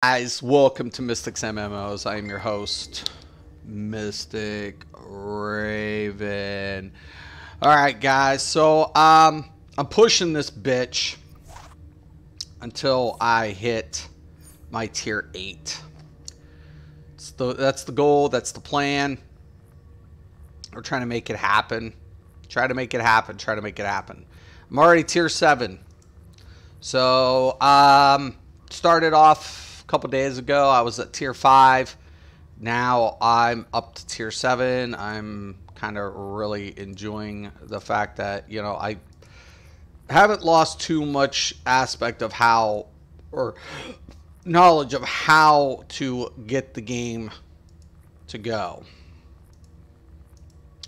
Guys, welcome to Mystics MMOs. I am your host, Mystic Raven. Alright guys, so I'm pushing this bitch until I hit my tier 8. That's the goal, that's the plan. We're trying to make it happen. Try to make it happen, try to make it happen. I'm already tier 7. So, started off couple days ago. I was at tier 5. Now I'm up to tier 7. I'm kind of really enjoying the fact that, you know, I haven't lost too much aspect of how, or knowledge of how to get the game to go.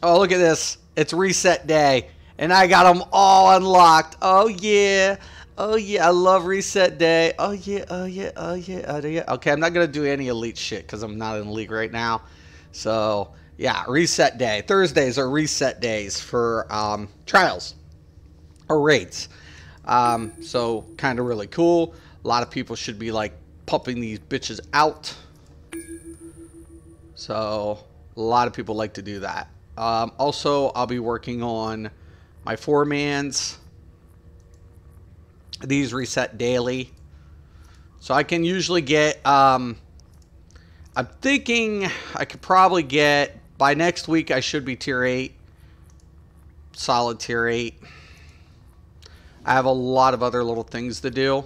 Oh, look at this. It's reset day and I got them all unlocked. Oh yeah. Oh yeah, I love reset day. Oh yeah, oh yeah, oh yeah, oh yeah. Okay, I'm not gonna do any elite shit because I'm not in the league right now. So yeah, reset day. Thursdays are reset days for trials or raids. So kind of really cool. A lot of people should be like pumping these bitches out. So a lot of people like to do that. Also, I'll be working on my 4-mans. These reset daily, so I can usually get I'm thinking I could probably get by next week. I should be tier 8, solid tier 8. I have a lot of other little things to do,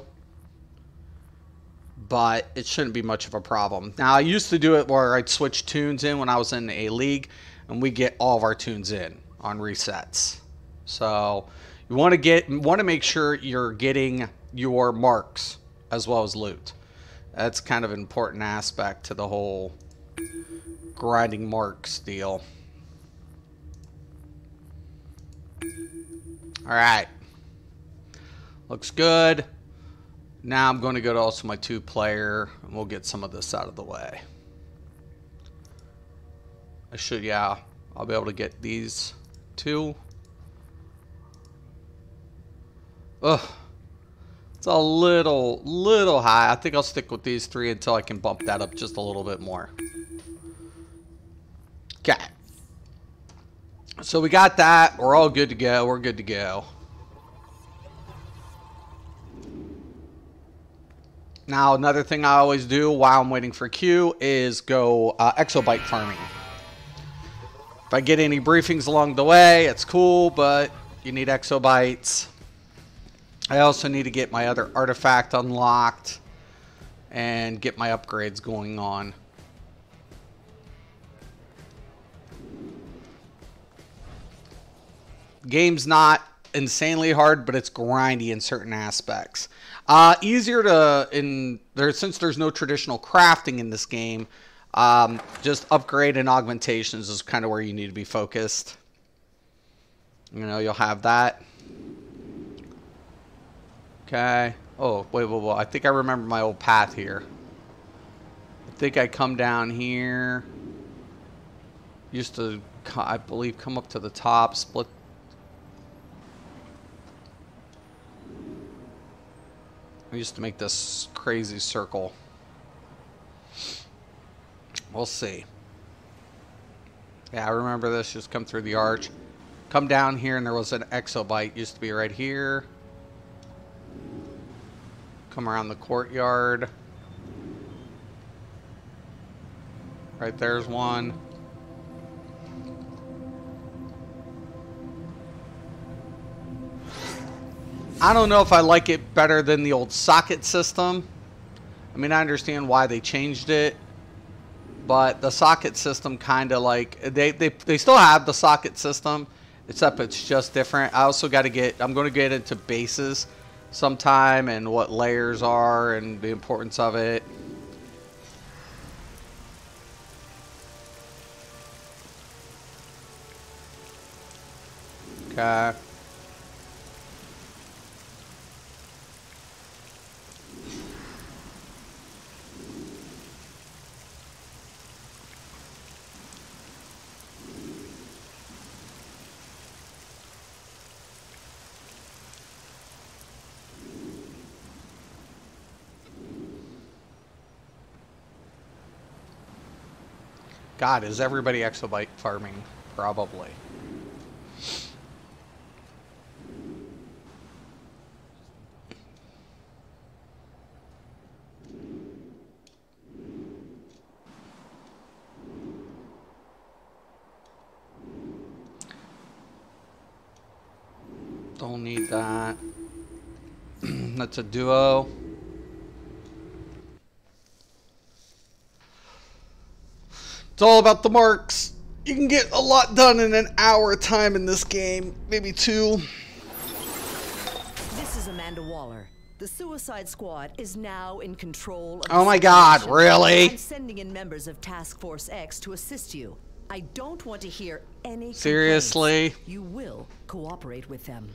but it shouldn't be much of a problem. Now I used to do it where I'd switch tunes in when I was in a league and we get all of our tunes in on resets. So you want to make sure you're getting your marks as well as loot. That's kind of an important aspect to the whole grinding marks deal. All right, looks good. Now I'm going to go to also my 2-player, and we'll get some of this out of the way. Yeah, I'll be able to get these 2. Ugh, it's a little high. I think I'll stick with these 3 until I can bump that up just a little bit more. Okay. So we got that. We're all good to go. We're good to go. Now, another thing I always do while I'm waiting for Q is go exobyte farming. If I get any briefings along the way, it's cool, but you need exobytes. I also need to get my other artifact unlocked and get my upgrades going on. Game's not insanely hard, but it's grindy in certain aspects. Easier to since there's no traditional crafting in this game. Just upgrade and augmentations is kind of where you need to be focused. You know, you'll have that. Okay. Oh, wait. I think I remember my old path here. I think I come down here. Used to, I believe, come up to the top, split. I used to make this crazy circle. We'll see. Yeah, I remember this. Just come through the arch. Come down here, and there was an exobyte. Used to be right here. Come around the courtyard. Right there's one. I don't know if I like it better than the old socket system. I mean, I understand why they changed it, but the socket system kind of like they still have the socket system, except it's just different. I also got to get. I'm going to get into bases sometime and what layers are and the importance of it. Okay. God, is everybody exobyte farming? Probably. Don't need that. That's a duo. It's all about the marks. You can get a lot done in an hour time in this game. Maybe 2. This is Amanda Waller. The Suicide Squad is now in control of Oh my God, really? I'm sending in members of Task Force X to assist you. I don't want to hear any Seriously? complaints. You will cooperate with them.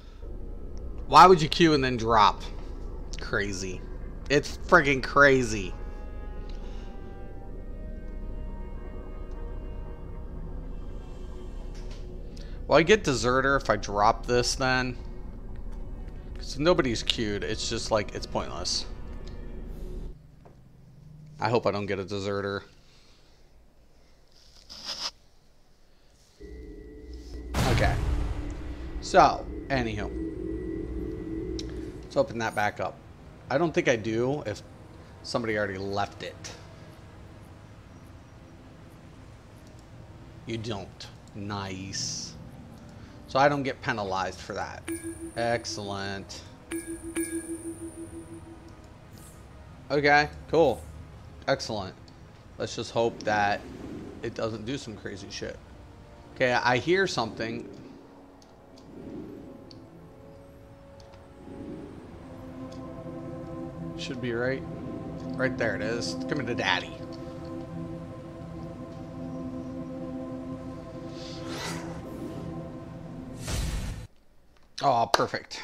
Why would you queue and then drop? Crazy. It's friggin' crazy. Well, I get Deserter if I drop this then. Because nobody's queued. It's just like, it's pointless. I hope I don't get a Deserter. Okay. So, anywho. Let's open that back up. I don't think I do if somebody already left it. You don't. Nice. So I don't get penalized for that. Excellent. Okay, cool. Excellent. Let's just hope that it doesn't do some crazy shit. Okay, I hear something. Should be right. Right there it is. It's coming to daddy. Oh, perfect.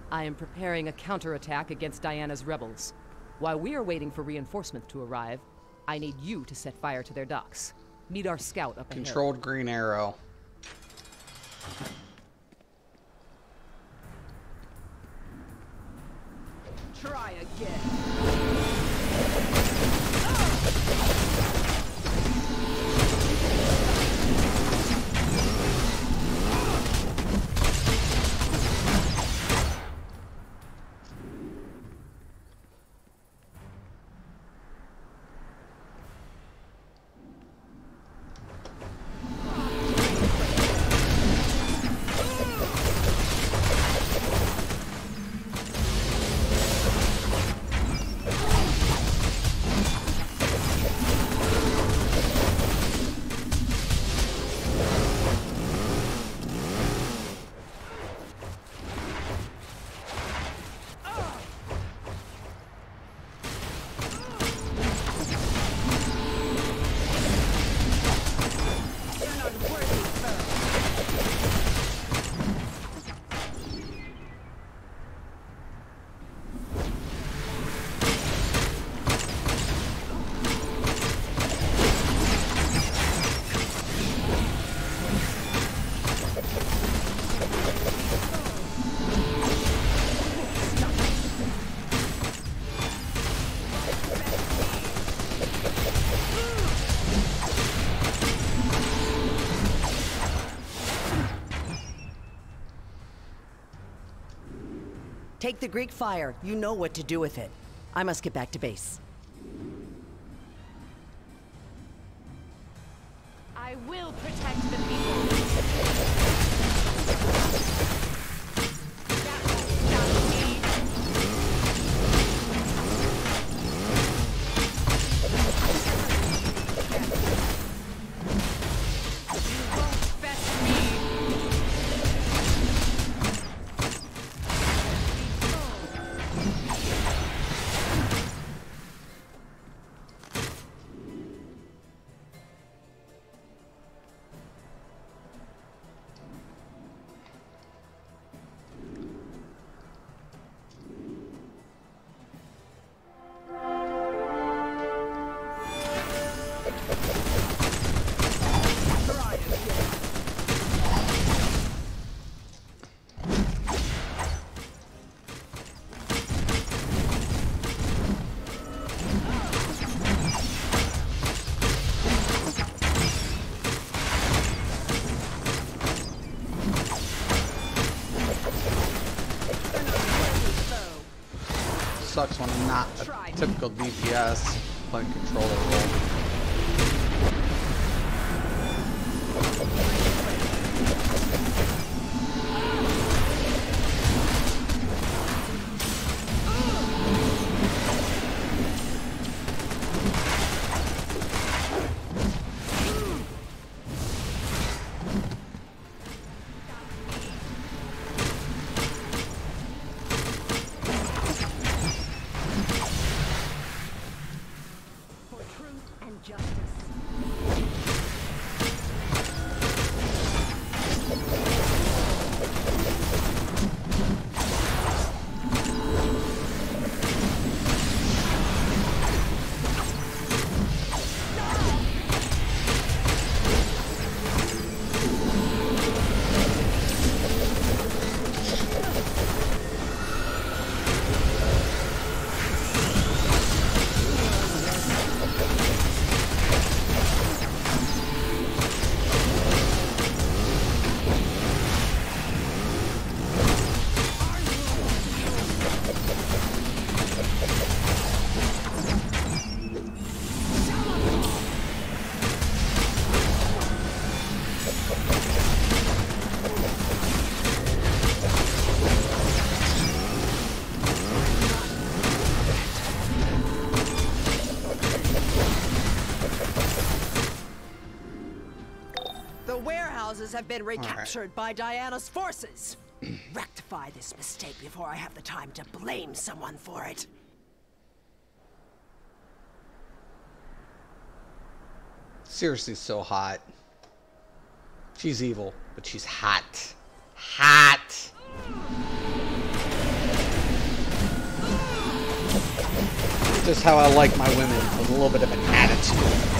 I am preparing a counterattack against Diana's rebels. While we are waiting for reinforcements to arrive, I need you to set fire to their docks. Meet our scout up ahead. Controlled green arrow. Try again. Take the Greek fire. You know what to do with it. I must get back to base. I will protect the people. That won't stop me. You won't fetch me. not a typical DPS playing controller role. Have been recaptured by Diana's forces. Rectify this mistake before I have the time to blame someone for it. Seriously, so hot. She's evil, but she's hot. Hot! Just how I like my women, with a little bit of an attitude.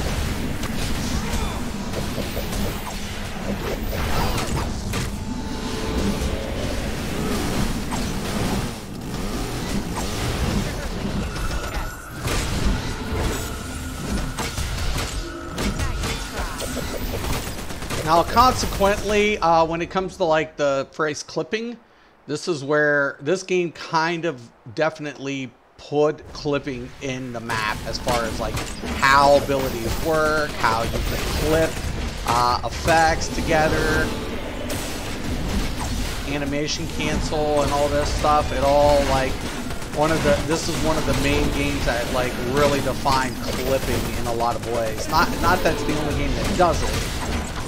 Now, consequently, when it comes to like the phrase clipping, this is where this game kind of definitely put clipping in the map as far as like how abilities work, how you can clip effects together, animation cancel, and all this stuff. It all like this is one of the main games that like really define clipping in a lot of ways. Not that's the only game that does it.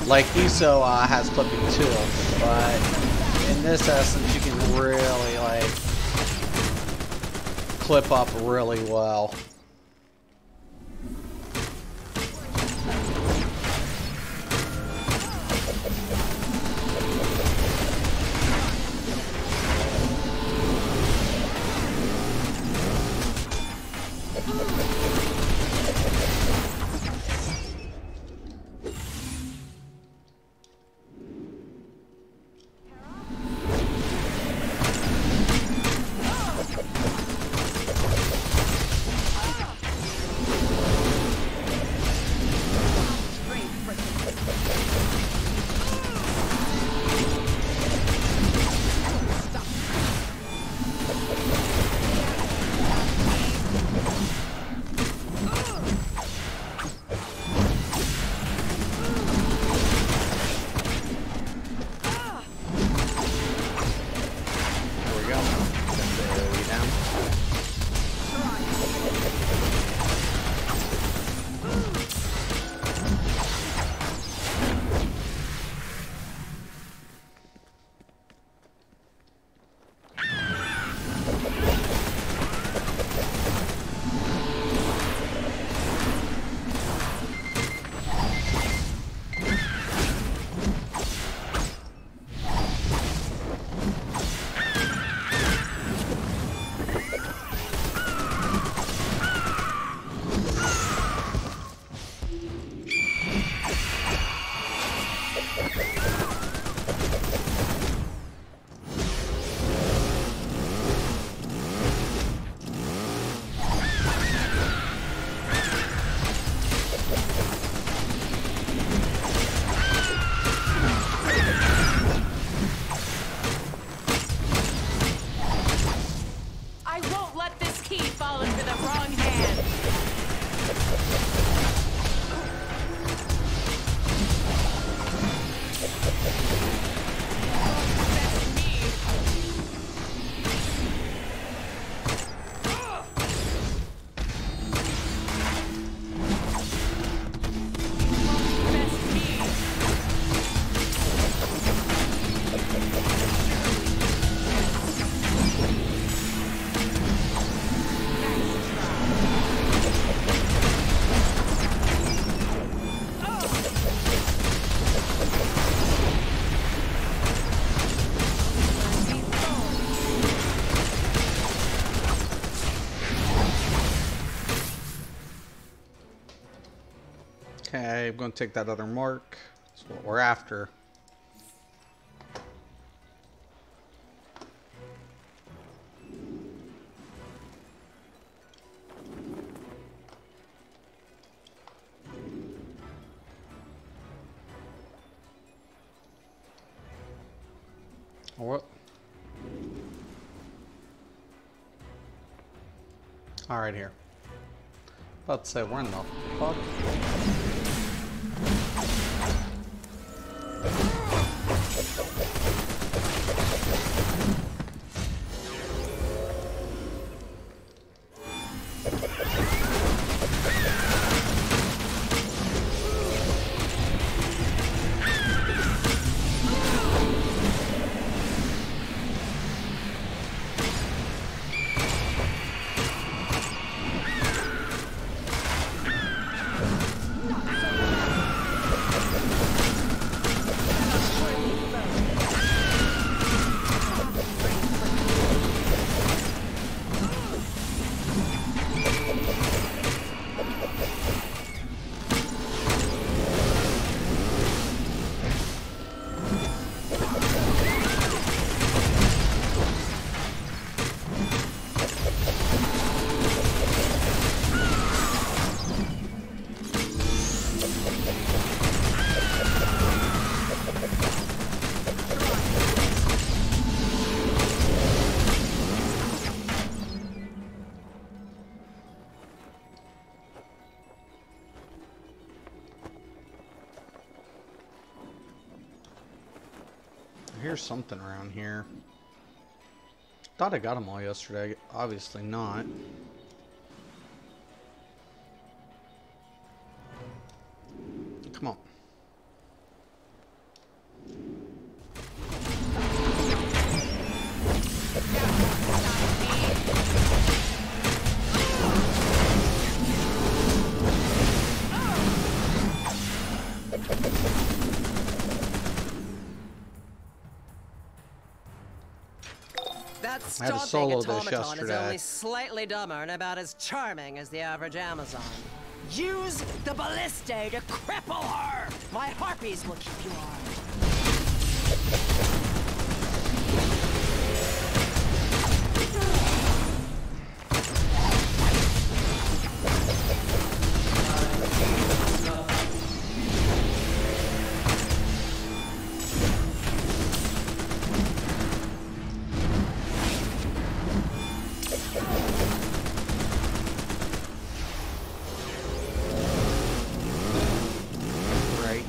Like DCUO has clipping too, but in this essence you can really like clip up really well. the wrong hand. Okay, I'm going to take that other mark. That's what we're after. What? All right, here. About to say, we're in the fuck. I hear something around here. Thought I got them all yesterday. Obviously not. Come on. That I had to stomping solo this automaton is yesterday. only slightly dumber and about as charming as the average Amazon. Use the ballista to cripple her! My harpies will keep you armed. Right.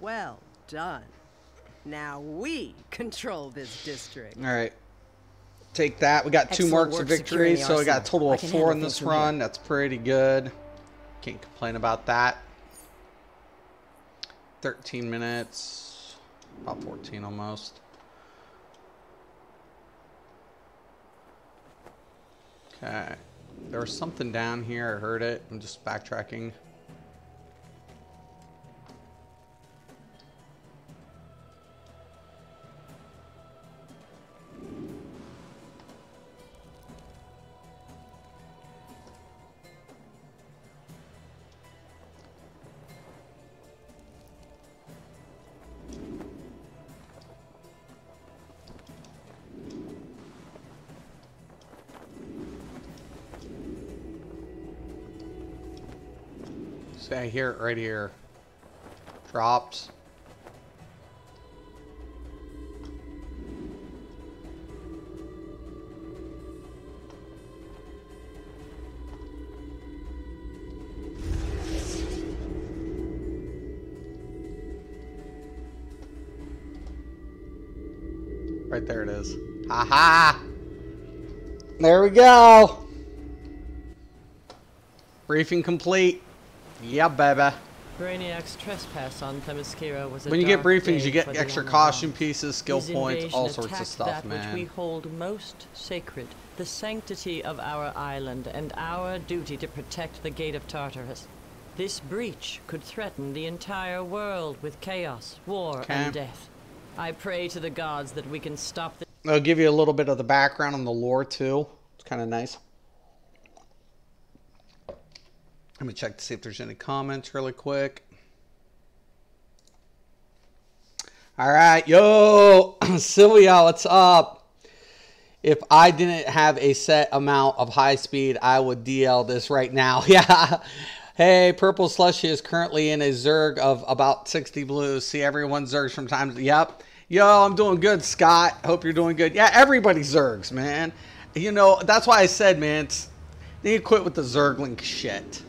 Well done. Now we control this district. All right. Take that. We got 2 Excellent marks of work victory, securing the so we got a arsenal. total I of can 4 handle in this things from run. here. That's pretty good. Can't complain about that. 13 minutes. About 14 almost. Okay. There was something down here. I heard it. I'm just backtracking. See, I hear it right here. Drops. Right there it is. Ha-ha! There we go! Briefing complete. Yeah, baby. Brainiac's trespass on Themyscira was a When you get dark briefings, day you get for the extra Amazons. costume pieces, skill His points, invasion all sorts of attacked stuff, that man. which we hold most sacred, the sanctity of our island, and our duty to protect the Gate of Tartarus. This breach could threaten the entire world with chaos, war, and death. I pray to the gods that we can stop this. I'll give you a little bit of the background on the lore, too. It's kind of nice. Let me check to see if there's any comments really quick. All right. Yo, Sylvia, what's up? If I didn't have a set amount of high speed, I would DL this right now. Yeah. Hey, Purple Slushy is currently in a Zerg of about 60 blues. See, everyone Zergs from time to... Yep. Yo, I'm doing good, Scott. Hope you're doing good. Yeah, everybody Zergs, man. You know, that's why I said, man, they need to quit with the Zergling shit.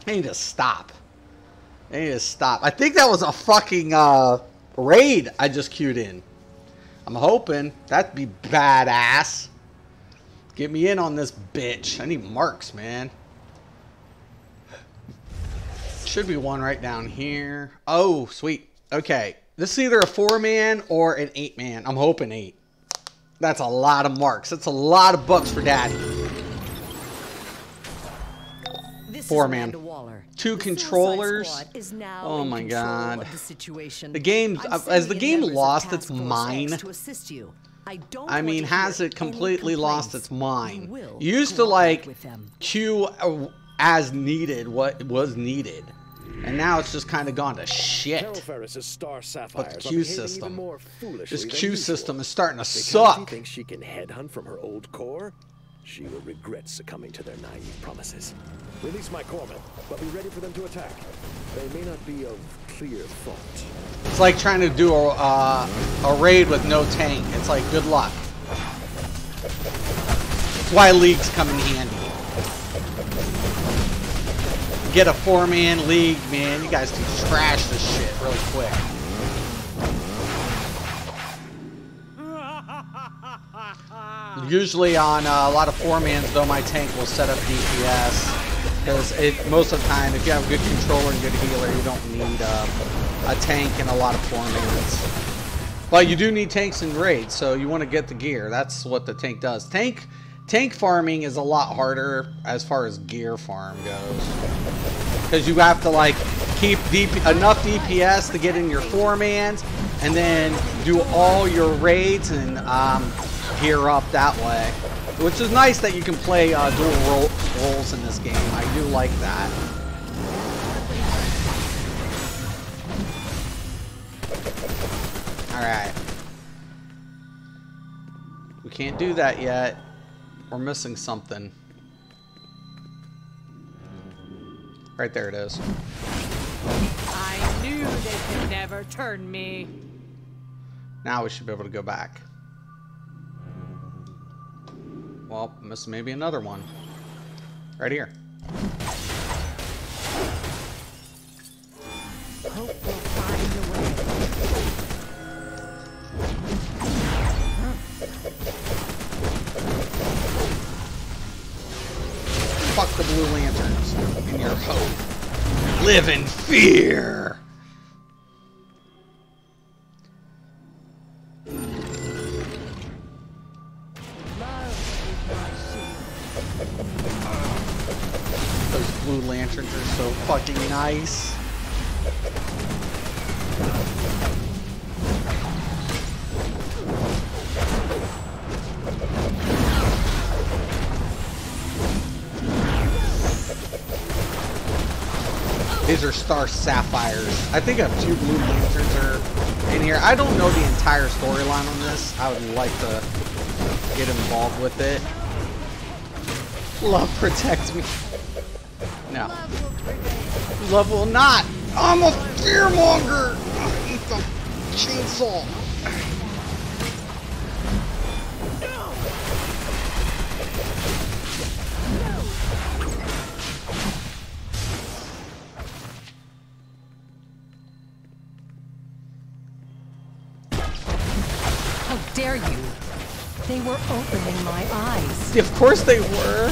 They need to stop. They need to stop. I think that was a fucking raid I just queued in. I'm hoping. That'd be badass. Get me in on this bitch. I need marks, man. Should be one right down here. Oh, sweet. Okay. This is either a 4-man or an 8-man. I'm hoping 8. That's a lot of marks. That's a lot of bucks for daddy. 4-man. 2 controllers. Oh my god. The game, as the game lost its mind. I mean, has it completely lost its mind? You used to like queue as needed what was needed. And now it's just kind of gone to shit. But the queue system, this queue system is starting to suck. She thinks she can headhunt from her old core. She will regret succumbing to their naive promises. Release my corpsmen, but be ready for them to attack. They may not be of clear thought. It's like trying to do a raid with no tank. It's like, good luck. That's why leagues come in handy. Get a 4-man league, man. You guys can trash this shit really quick. Usually on a lot of 4-mans, though, my tank will set up DPS. Because most of the time, if you have a good controller and good healer, you don't need a tank and a lot of 4-mans. But you do need tanks in raids, so you want to get the gear. That's what the tank does. Tank farming is a lot harder as far as gear farm goes. Because you have to like keep enough DPS to get in your 4-mans and then do all your raids and gear up that way. Which is nice that you can play dual roles in this game. I do like that. Alright. We can't do that yet. We're missing something. Right there it is. I knew they could never turn me. Now we should be able to go back. Well, missing maybe another one. Right here. Hope will find a fuck the Blue Lanterns and your hope. Live in fear. Those Blue Lanterns are so fucking nice. These are Star Sapphires. I think a few Blue Lanterns are in here. I don't know the entire storyline on this. I would like to get involved with it. Love protects me. No. Love will not. I'm a fearmonger. I eat the chainsaw. How dare you? They were opening my eyes. Of course they were.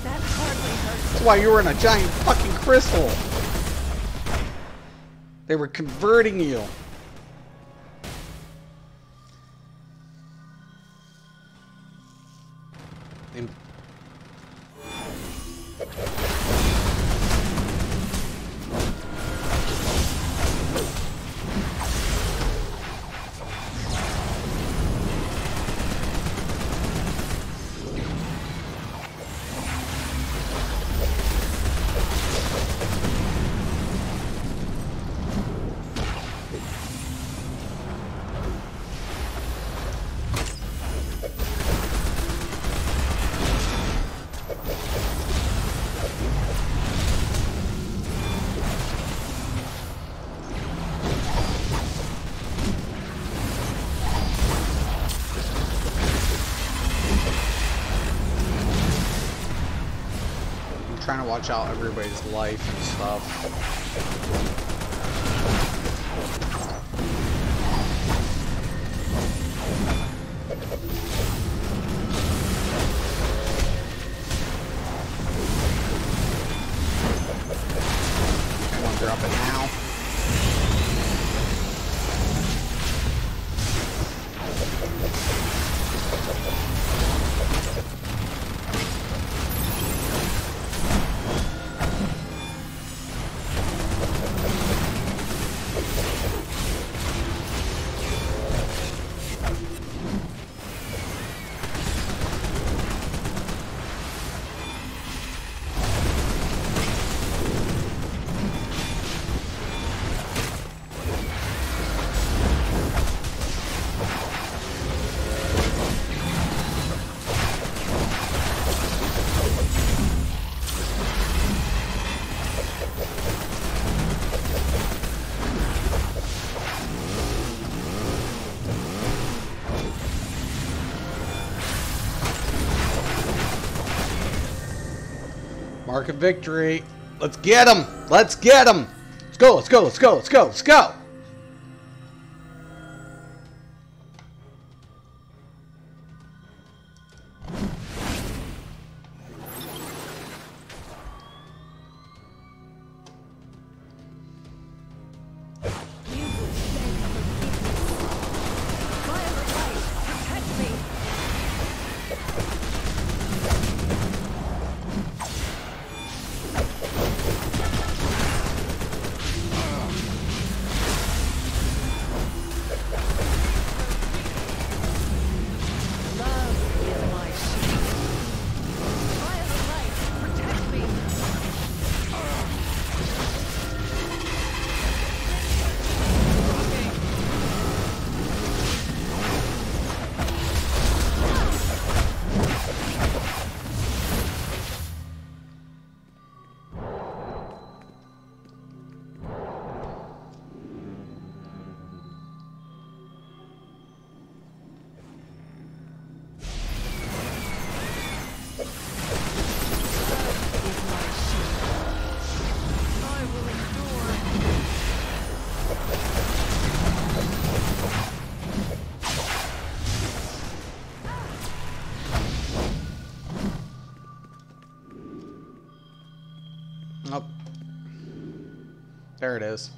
That hardly hurts. That's why you were in a giant fucking crystal. They were converting you. Trying to watch out everybody's life and stuff. Come on, drop it now. Mark of victory. Let's get him. Let's get him. Let's go. Let's go. Let's go. Let's go. Let's go. There it is.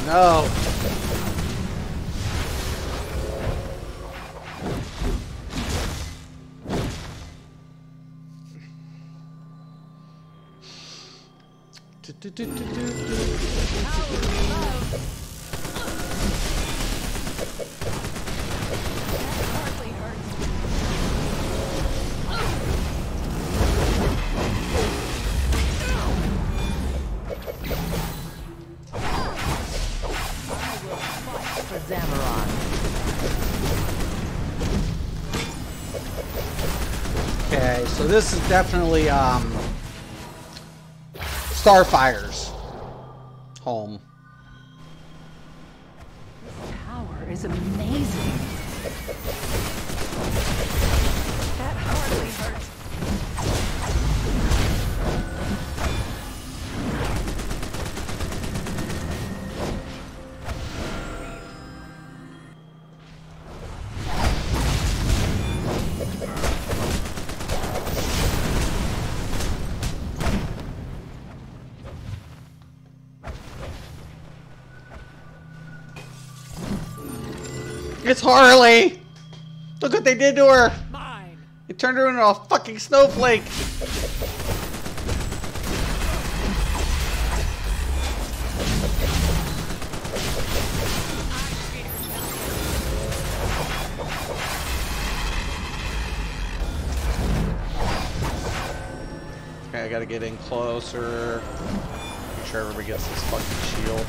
No. Okay, so this is definitely Starfire's home. This tower is amazing. That hardly hurts. It's Harley! Look what they did to her! Mine. It turned her into a fucking snowflake! Okay, I gotta get in closer. Make sure everybody gets this fucking shield.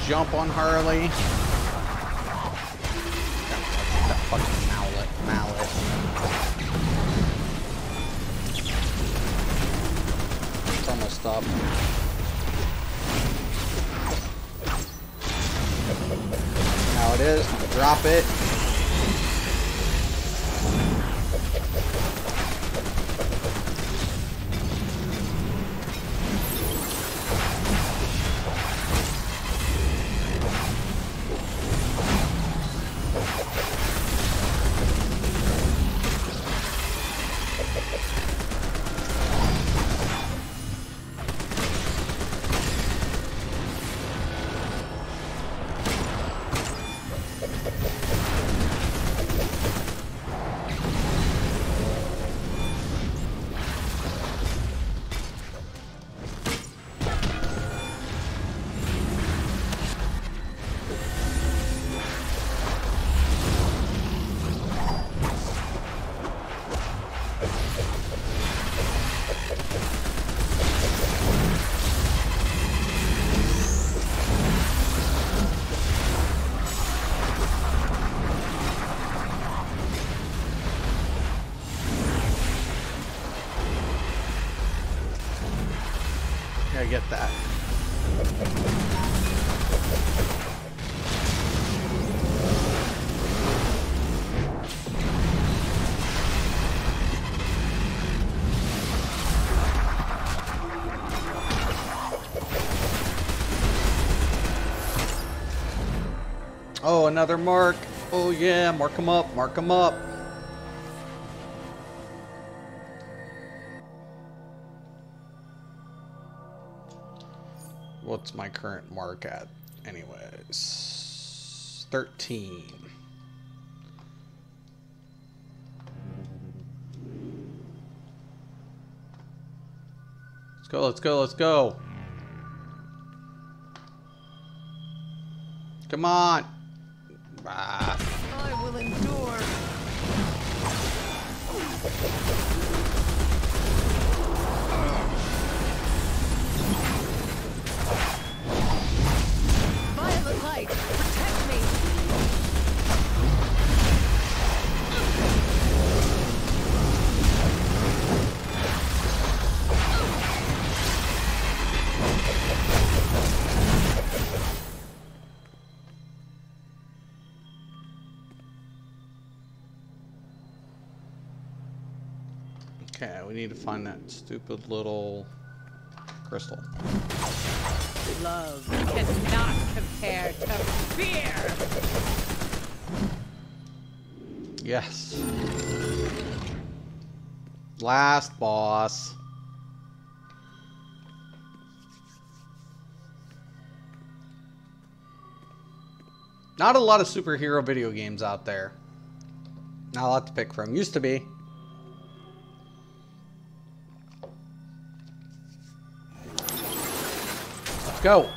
Jump on Harley. That fucking mallet. It's almost up. Now it is. I'm gonna drop it. I get that. Oh, another mark. Oh yeah, mark them up, mark them up. What's my current mark at? Anyways, 13. Let's go, let's go, let's go. Come on. Ah. I will endure. Violet light, protect me. Okay, we need to find that stupid little crystal. Love cannot compare to fear. Yes. Last boss. Not a lot of superhero video games out there. Not a lot to pick from. Used to be. Let's go.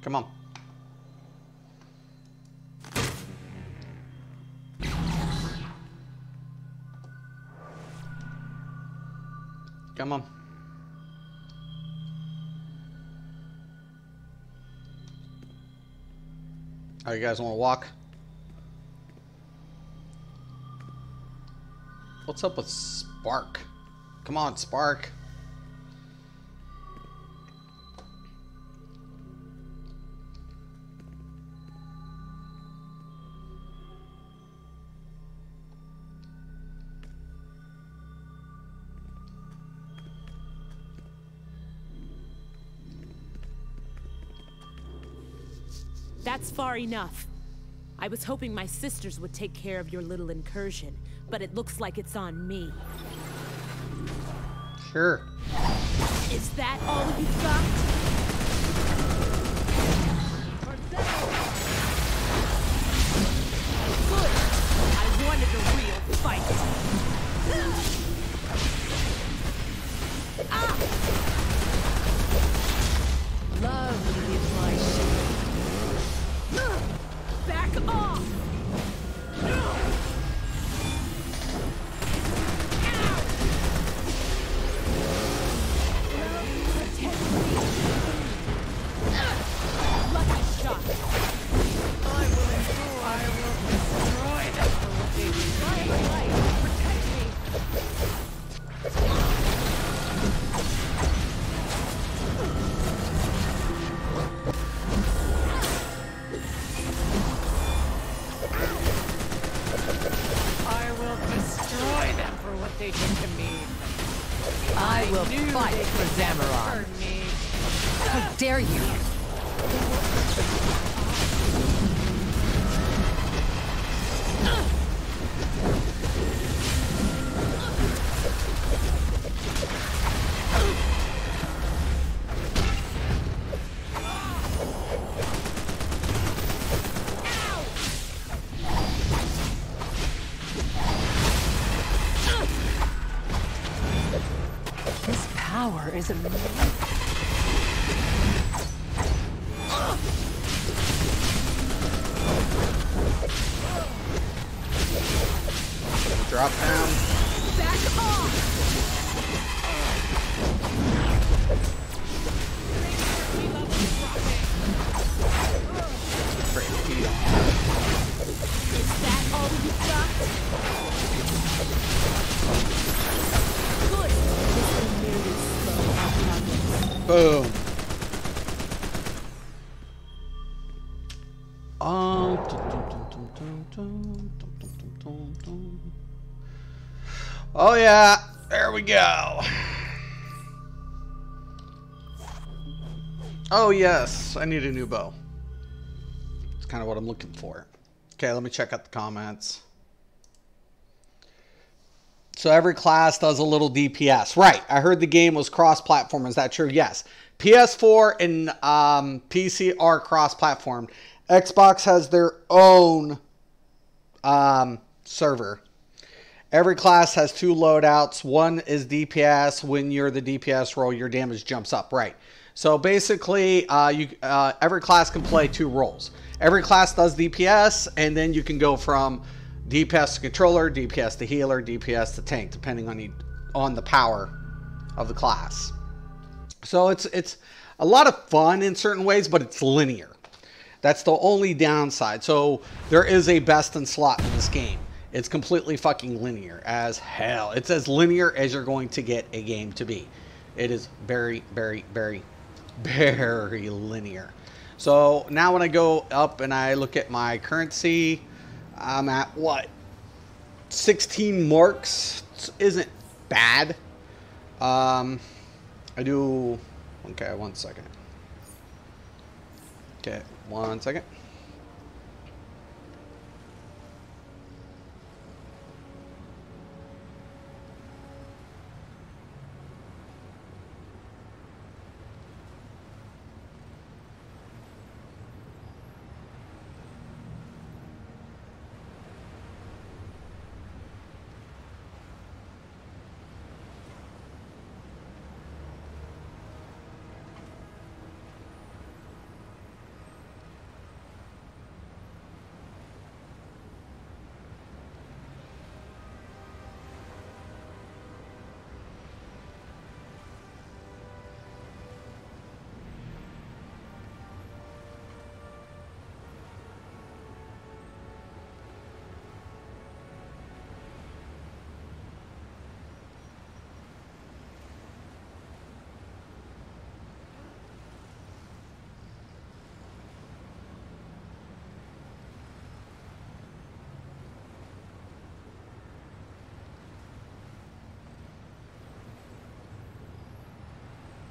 Come on. Come on. Oh, you guys want to walk? What's up with Spark? Come on, Spark. That's far enough. I was hoping my sisters would take care of your little incursion, but it looks like it's on me. Sure. Is that all you've got? Good. I wanted a real fight. Ah! Love is my shield. Back off! Lucky shot! I will destroy them! Protect me! I will destroy them for what they did to me. I will fight for Zamaron. Hurt me. How dare you? This power is amazing. Drop down. Back off! Freaking feet on. Is that all you've got? Good. This will merely slow our progress. Boom. Oh yeah, there we go. Oh yes, I need a new bow. It's kind of what I'm looking for. Okay, let me check out the comments. So every class does a little DPS. Right, I heard the game was cross-platform. Is that true? Yes. PS4 and PC are cross-platform. Xbox has their own server. Every class has two loadouts. One is DPS. When you're the DPS role, your damage jumps up. Right. So basically, every class can play two roles. Every class does DPS, and then you can go from DPS to controller, DPS to healer, DPS to tank, depending on the power of the class. So it's a lot of fun in certain ways, but it's linear. That's the only downside. So there is a best in slot in this game. It's completely fucking linear as hell. It's as linear as you're going to get a game to be. It is very, very, very, very linear. So now when I go up and I look at my currency, I'm at what? 16 marks. Isn't bad. I do. Okay, 1 second. Okay, 1 second.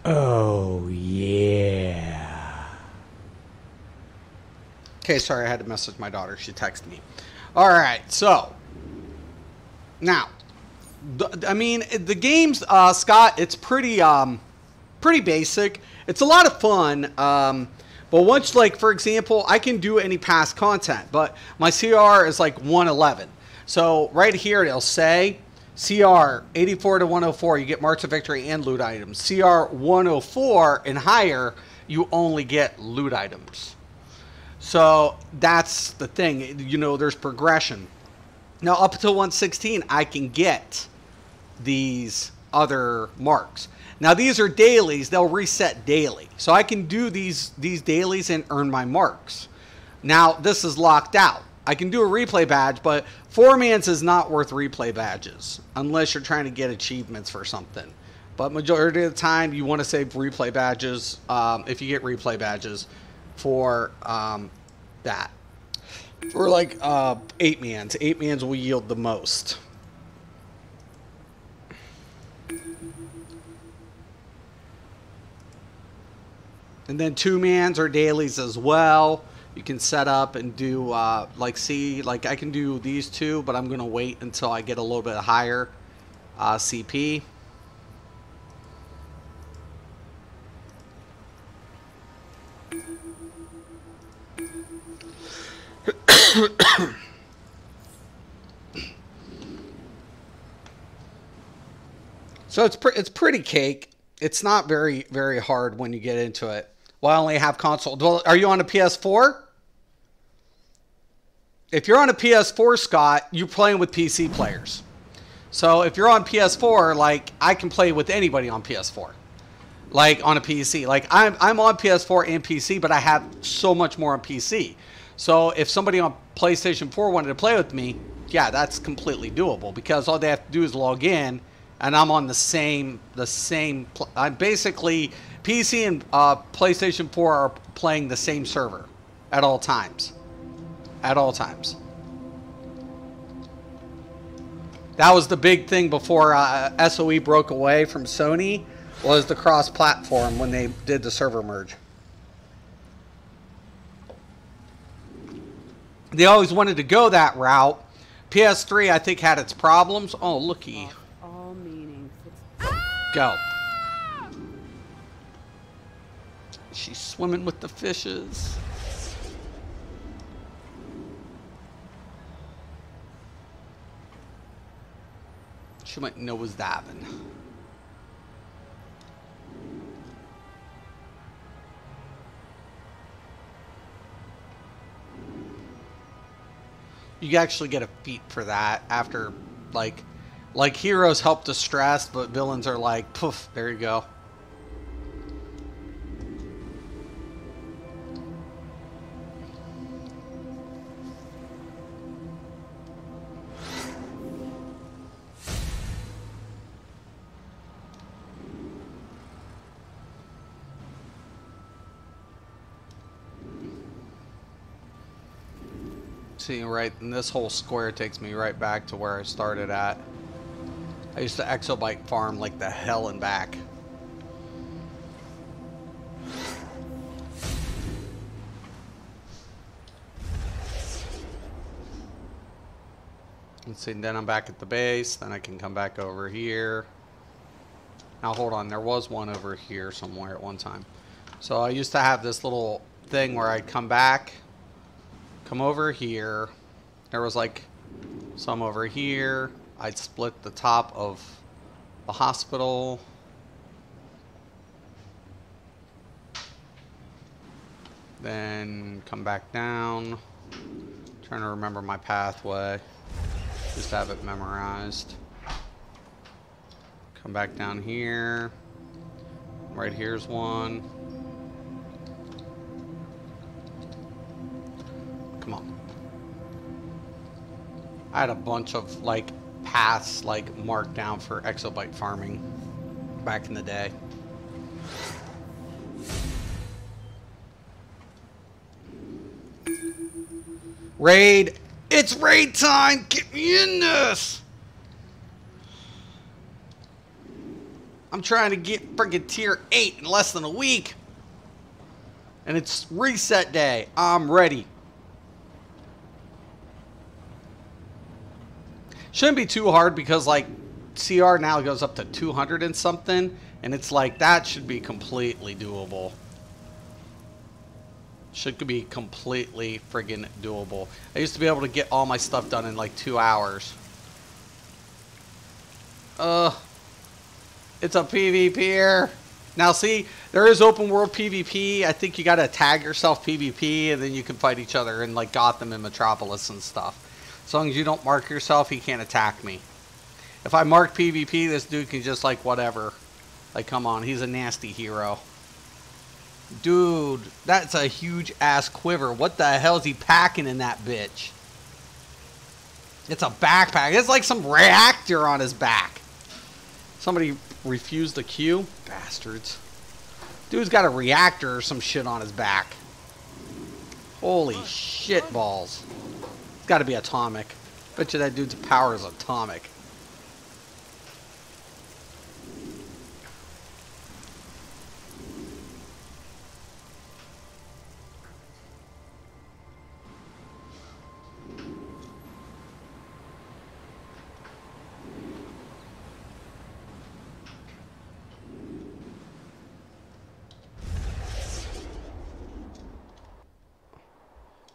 Oh, yeah. Okay, sorry, I had to message my daughter. She texted me. All right, so now, I mean, the game's, Scott, it's pretty basic. It's a lot of fun. But once, like, for example, I can do any past content, but my CR is like 111. So right here, it'll say CR 84 to 104, you get marks of victory and loot items. CR 104 and higher, you only get loot items. So that's the thing. You know, there's progression. Now, up until 116, I can get these other marks. Now, these are dailies. They'll reset daily. So I can do these dailies and earn my marks. Now, this is locked out. I can do a replay badge, but 4-mans is not worth replay badges unless you're trying to get achievements for something. But majority of the time, you want to save replay badges if you get replay badges for that. For like 8-mans. 8-mans will yield the most. And then 2-mans are dailies as well. You can set up and do, like, see, like I can do these two, but I'm going to wait until I get a little bit higher CP. So it's pretty cake. It's not very hard when you get into it. Well, I only have console. Well, are you on a PS4? If you're on a PS4, Scott, you're playing with PC players. So if you're on PS4, like, I can play with anybody on PS4. Like, on a PC. Like, I'm on PS4 and PC, but I have so much more on PC. So if somebody on PlayStation 4 wanted to play with me, yeah, that's completely doable. Because all they have to do is log in, and I'm on the same. I'm basically, PC and PlayStation 4 are playing the same server at all times. At all times. That was the big thing before SOE broke away from Sony, was the cross-platform when they did the server merge. They always wanted to go that route. PS3, I think, had its problems. Oh, looky. All meanings. Go. She's swimming with the fishes. She might nose diving. You actually get a feat for that after, like heroes help distress, but villains are like, poof, there you go. See, right, and this whole square takes me right back to where I started at. I used to exobyte farm like the hell and back. Let's see, then I'm back at the base, then I can come back over here. Now hold on, there was one over here somewhere at one time. So I used to have this little thing where I'd come back, come over here. There was like some over here. I'd split the top of the hospital. Then come back down. Trying to remember my pathway. Just have it memorized. Come back down here. Right here's one. Come on. I had a bunch of like paths like marked down for exobyte farming back in the day. Raid! It's raid time! Get me in this! I'm trying to get friggin' tier 8 in less than a week. And it's reset day. I'm ready. Shouldn't be too hard because like CR now goes up to 200 and something. And it's like that should be completely doable. Should be completely friggin' doable. I used to be able to get all my stuff done in like 2 hours. It's a PvPer. Now see, there is open world PvP. I think you gotta tag yourself PvP and then you can fight each other in like Gotham and Metropolis and stuff. As long as you don't mark yourself, he can't attack me. If I mark PvP, this dude can just like whatever. Like come on, he's a nasty hero. Dude, that's a huge ass quiver. What the hell is he packing in that bitch? It's a backpack. It's like some reactor on his back. Somebody refused the queue? Bastards. Dude's got a reactor or some shit on his back. Holy shit balls. It's got to be atomic. Bet you that dude's power is atomic.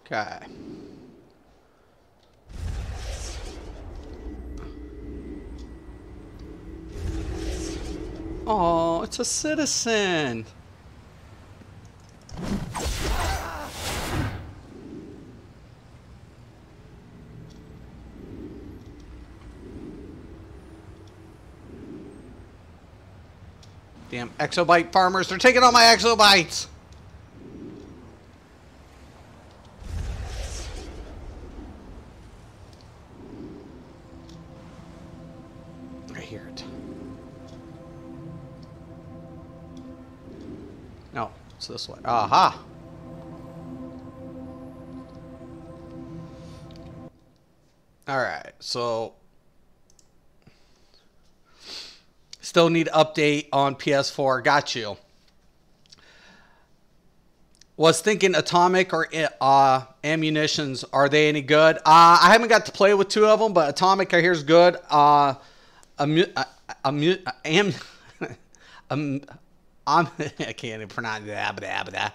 Okay. Oh, it's a citizen. Damn exobyte farmers, they're taking all my exobytes. No, it's this way. Aha! Alright, so still need update on PS4. Got you. Was thinking atomic or ammunitions. Are they any good? I haven't got to play with two of them, but atomic I hear is good. I can't even pronounce that.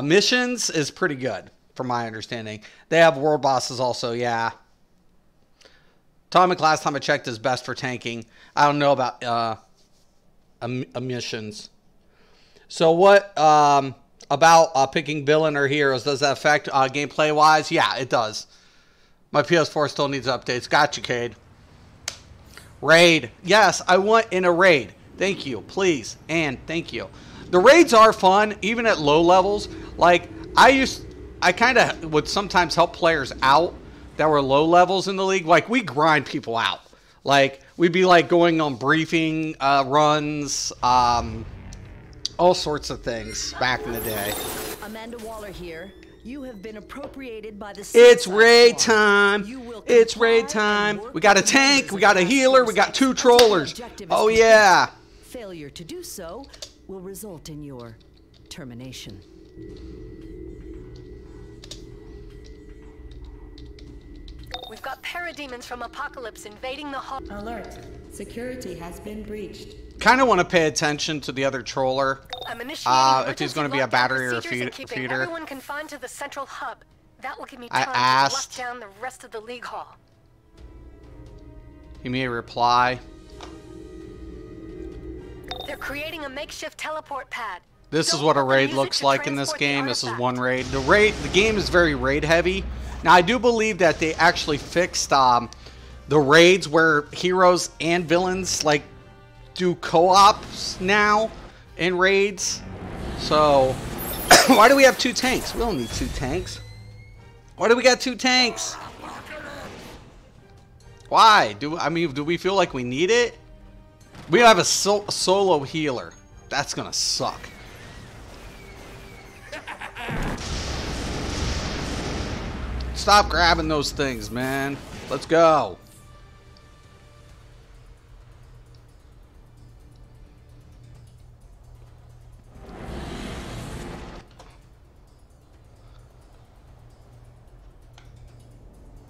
Missions is pretty good, from my understanding. They have world bosses also, yeah. Atomic, last time I checked, is best for tanking. I don't know about missions. So what about picking villain or heroes? Does that affect gameplay-wise? Yeah, it does. My PS4 still needs updates. Got you, Cade. Raid. Yes, I want in a raid. Thank you, please, and thank you. The raids are fun, even at low levels. Like, I kind of would sometimes help players out that were low levels in the league. Like, we grind people out. Like, we'd be, like, going on briefing runs, all sorts of things back in the day. Amanda Waller here. You have been appropriated by the It's Suicide raid Squad. time. You will It's raid comply time. and work We got a with the tank. members We of got a Task healer. We Force got 2 until the trollers. objective is Oh, complete. yeah. Failure to do so will result in your termination. We've got parademons from Apocalypse invading the hall. Alert. Security has been breached. Kind of want to pay attention to the other troller. I'm initiating if he's going to be a lockdown battery or a procedures and keeping feeder. everyone confined to the central hub. That will give me I time to asked. lock down the rest of the League Hall. He may reply. They're creating a makeshift teleport pad. This is Don't what a let the raid music looks to like in this transport the game. This is artifact. one raid. The game is very raid heavy. Now I do believe that they actually fixed the raids where heroes and villains like do co-ops now in raids. So why do we have 2 tanks? We don't need 2 tanks. Why do we got 2 tanks? Why? Do we feel like we need it? We have a solo healer. That's gonna suck. Stop grabbing those things, man. Let's go.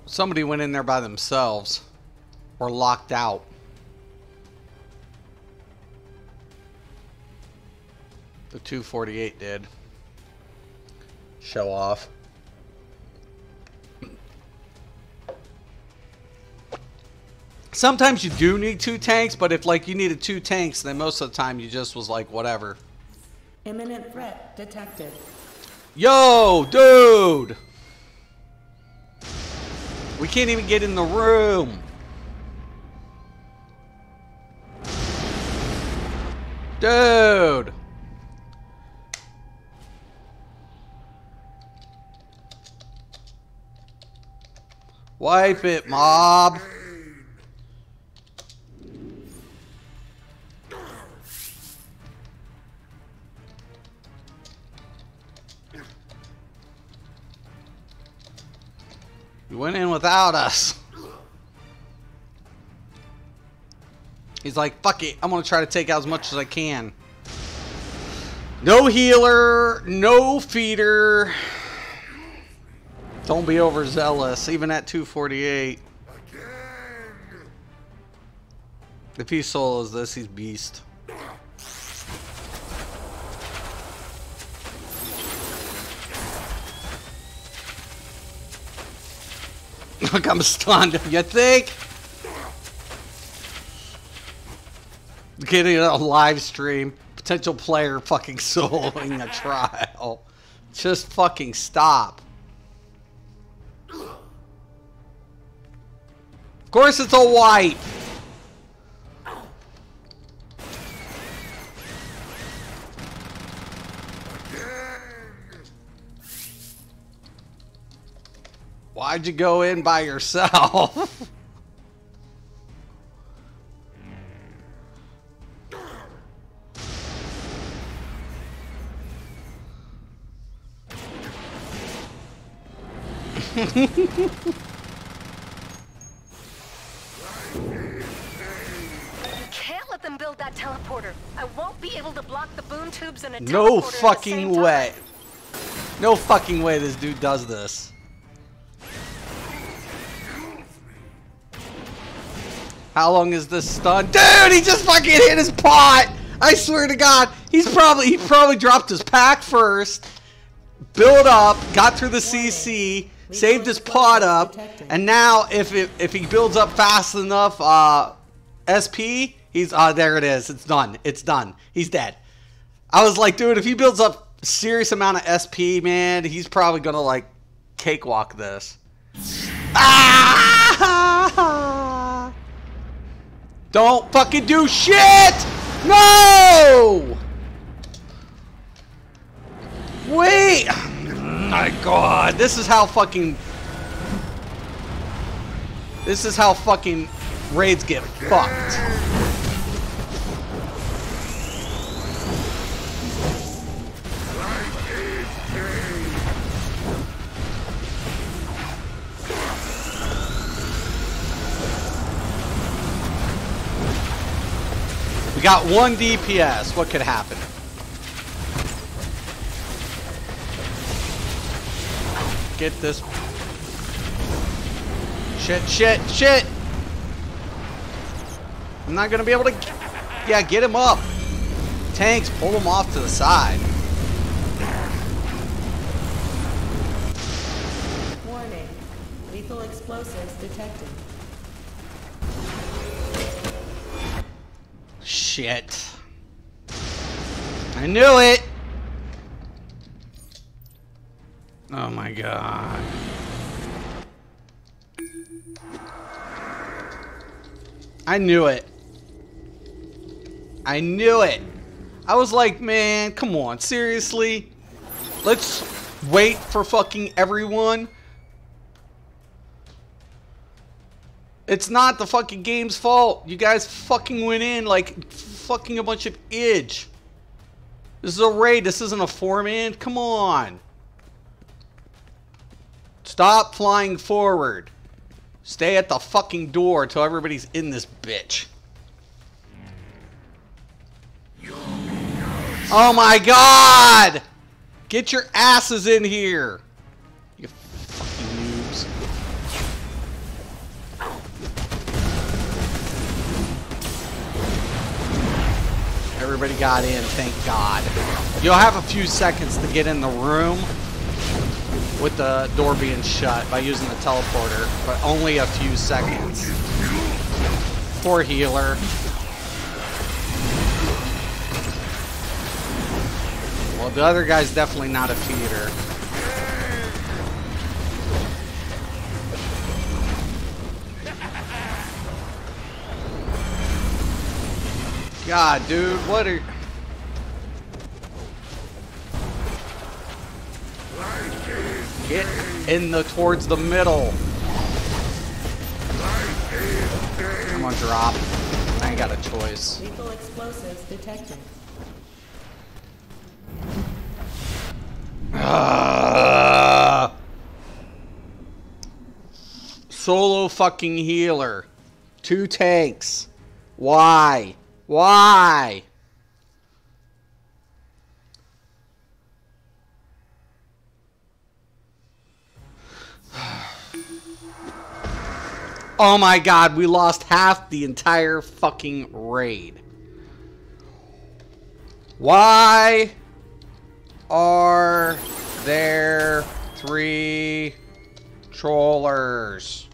Somebody went in there by themselves or locked out. The 248 did. Show off. Sometimes you do need 2 tanks, but if like you needed 2 tanks, then most of the time you just was like whatever. Imminent threat detected. Yo, dude! We can't even get in the room. Dude! Wipe it, mob. You went in without us. He's like, fuck it. I'm going to try to take out as much as I can. No healer. No feeder. Don't be overzealous, even at 248. If he solos this, he's beast. Look, I'm stunned. You think? Getting a live stream. Potential player fucking soloing a trial. Just fucking stop. Of course it's a wipe. Why'd you go in by yourself? Can't let them build that teleporter. I won't be able to block the boom tubes and a teleporter No at the fucking same time. way. No fucking way this dude does this. How long is this stun? Dude, he just fucking hit his pot! I swear to God, he probably dropped his pack first, built up, got through the CC, saved his pot up, and now if he builds up fast enough, SP, he's there it is. It's done. It's done. He's dead. I was like, dude, if he builds up a serious amount of SP, man, he's probably gonna like cakewalk this. Ah! Don't fucking do shit! No! Wait! My God, this is how fucking raids get fucked. got 1 DPS. What could happen? Get this. Shit. I'm not gonna be able to. Yeah, get him up. Tanks, pull him off to the side. Warning. Lethal explosives detected. Shit. I knew it. Oh my god. I knew it. I knew it. I was like, man, come on, seriously? Let's wait for fucking everyone. It's not the fucking game's fault. You guys fucking went in like fucking a bunch of idge. This is a raid. This isn't a 4-man. Come on. Stop flying forward. Stay at the fucking door until everybody's in this bitch. Oh my god! Get your asses in here. You fucking noobs. Everybody got in, thank God. You'll have a few seconds to get in the room with the door being shut by using the teleporter, but only a few seconds. Poor healer. Well, the other guy's definitely not a feeder. God, dude, what are... Get in the towards the middle. I'm gonna drop. I ain't got a choice. Lethal explosives detected. Solo fucking healer. 2 tanks. Why? Why? Oh my god, we lost half the entire fucking raid. Why are there 3 trollers?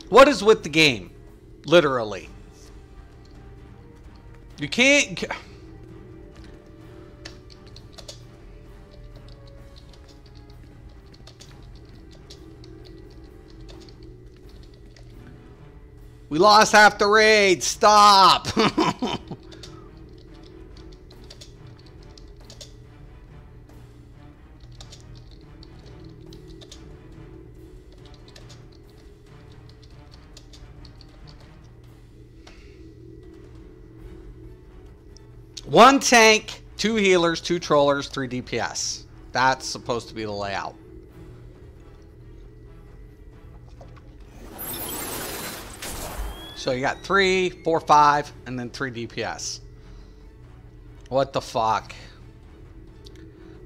What is with the game? Literally. You can't... We lost half the raid. Stop. One tank, 2 healers, 2 trollers, 3 DPS. That's supposed to be the layout. So you got 3, 4, 5, and then 3 DPS. What the fuck?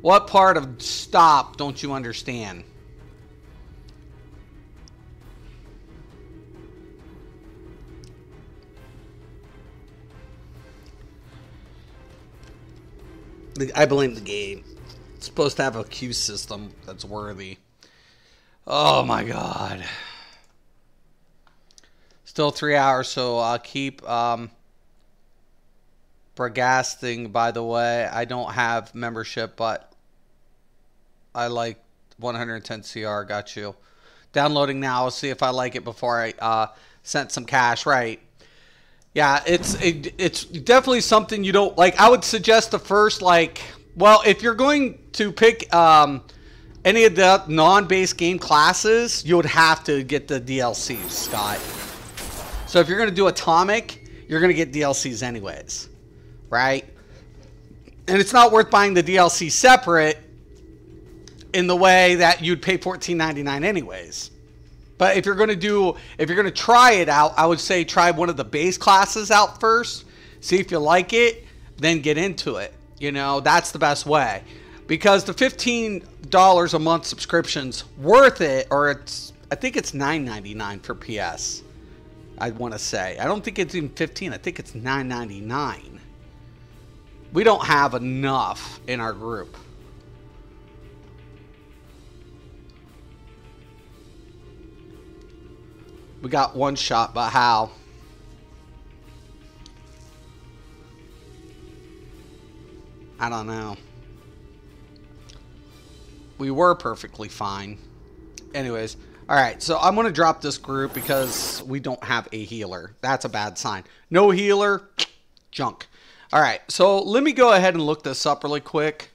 What part of stop don't you understand? I blame the game. It's supposed to have a queue system that's worthy. Oh my god. Still 3 hours, so I'll keep broadcasting. By the way, I don't have membership, but I like 110 CR. Got you. Downloading now. I'll see if I like it before I sent some cash. Right. Yeah, it's definitely something you don't like. I would suggest the first, like, well, if you're going to pick any of the non-base game classes, you would have to get the DLCs, Scott. So if you're going to do Atomic, you're going to get DLCs anyways, right? And it's not worth buying the DLC separate in the way that you'd pay $14.99 anyways. But if you're going to try it out, I would say try one of the base classes out first. See if you like it, then get into it. You know, that's the best way. Because the $15 a month subscription's worth it, or I think it's $9.99 for PS. I want to say. I don't think it's even $15. I think it's $9.99. We don't have enough in our group. We got one shot, but how? I don't know. We were perfectly fine. Anyways, alright, so I'm going to drop this group because we don't have a healer. That's a bad sign. No healer, junk. Alright, so let me go ahead and look this up really quick.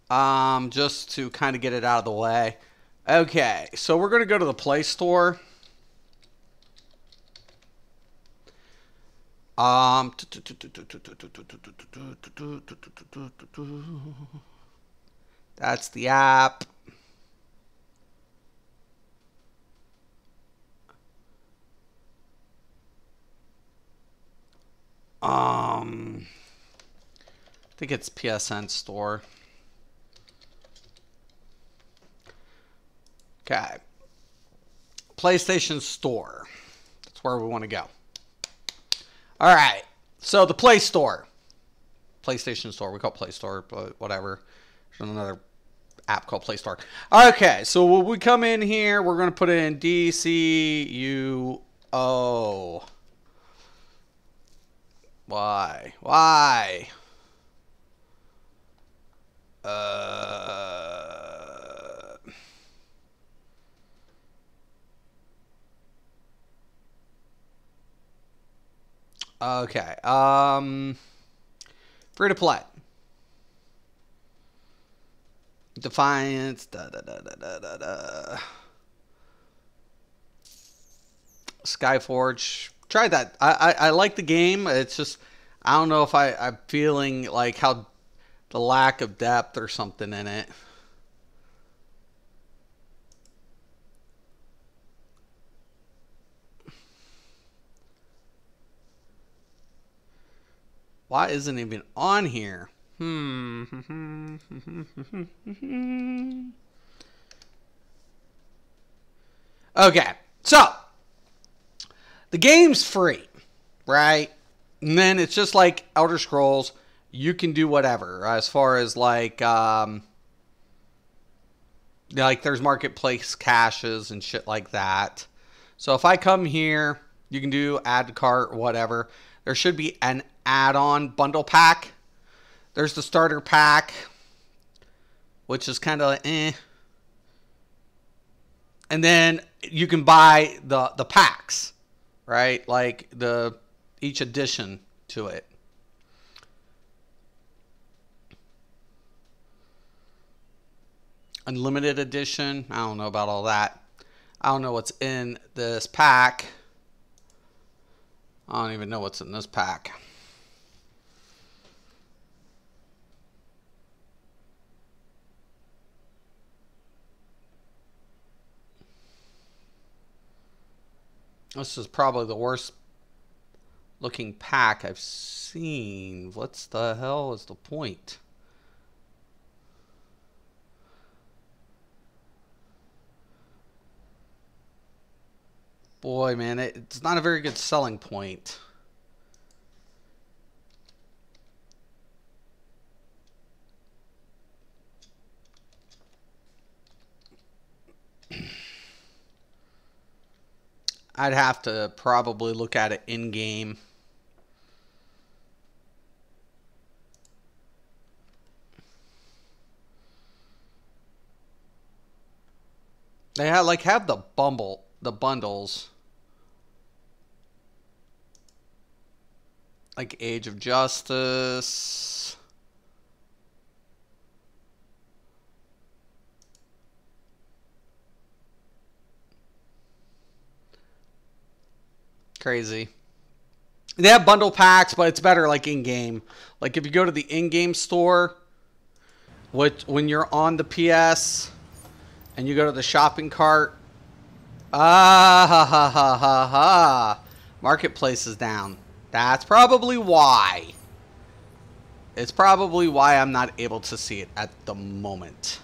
Just to kind of get it out of the way. Okay, so we're going to go to the Play Store. That's the app. I think it's PSN Store. Okay. PlayStation Store. That's where we want to go. All right, so the Play Store, PlayStation Store. We call it Play Store, but whatever. There's another app called Play Store. Okay, so when we come in here, we're going to put in DCUO. Why? Okay. Free to play. Defiance. Skyforge. Try that. I like the game. It's just I don't know if I'm feeling like how the lack of depth or something in it. Why isn't it even on here? Okay, so the game's free, right? And then it's just like Elder Scrolls. You can do whatever as far as like there's marketplace caches and shit like that. So if I come here, you can do add to cart, whatever. There should be an add-on bundle pack. There's the starter pack, which is kind of like, eh. And then you can buy the packs, right? Like each addition to it. Unlimited edition. I don't know about all that. I don't know what's in this pack. I don't even know what's in this pack. This is probably the worst looking pack I've seen. What's the hell is the point? Boy, man, it's not a very good selling point. I'd have to probably look at it in-game. They have the bundles. Like Age of Justice. Crazy. They have bundle packs, but it's better like in-game. Like if you go to the in-game store, when you're on the PS and you go to the shopping cart. Ah, ha, ha, ha, ha, ha. Marketplace is down. That's probably why. It's probably why I'm not able to see it at the moment.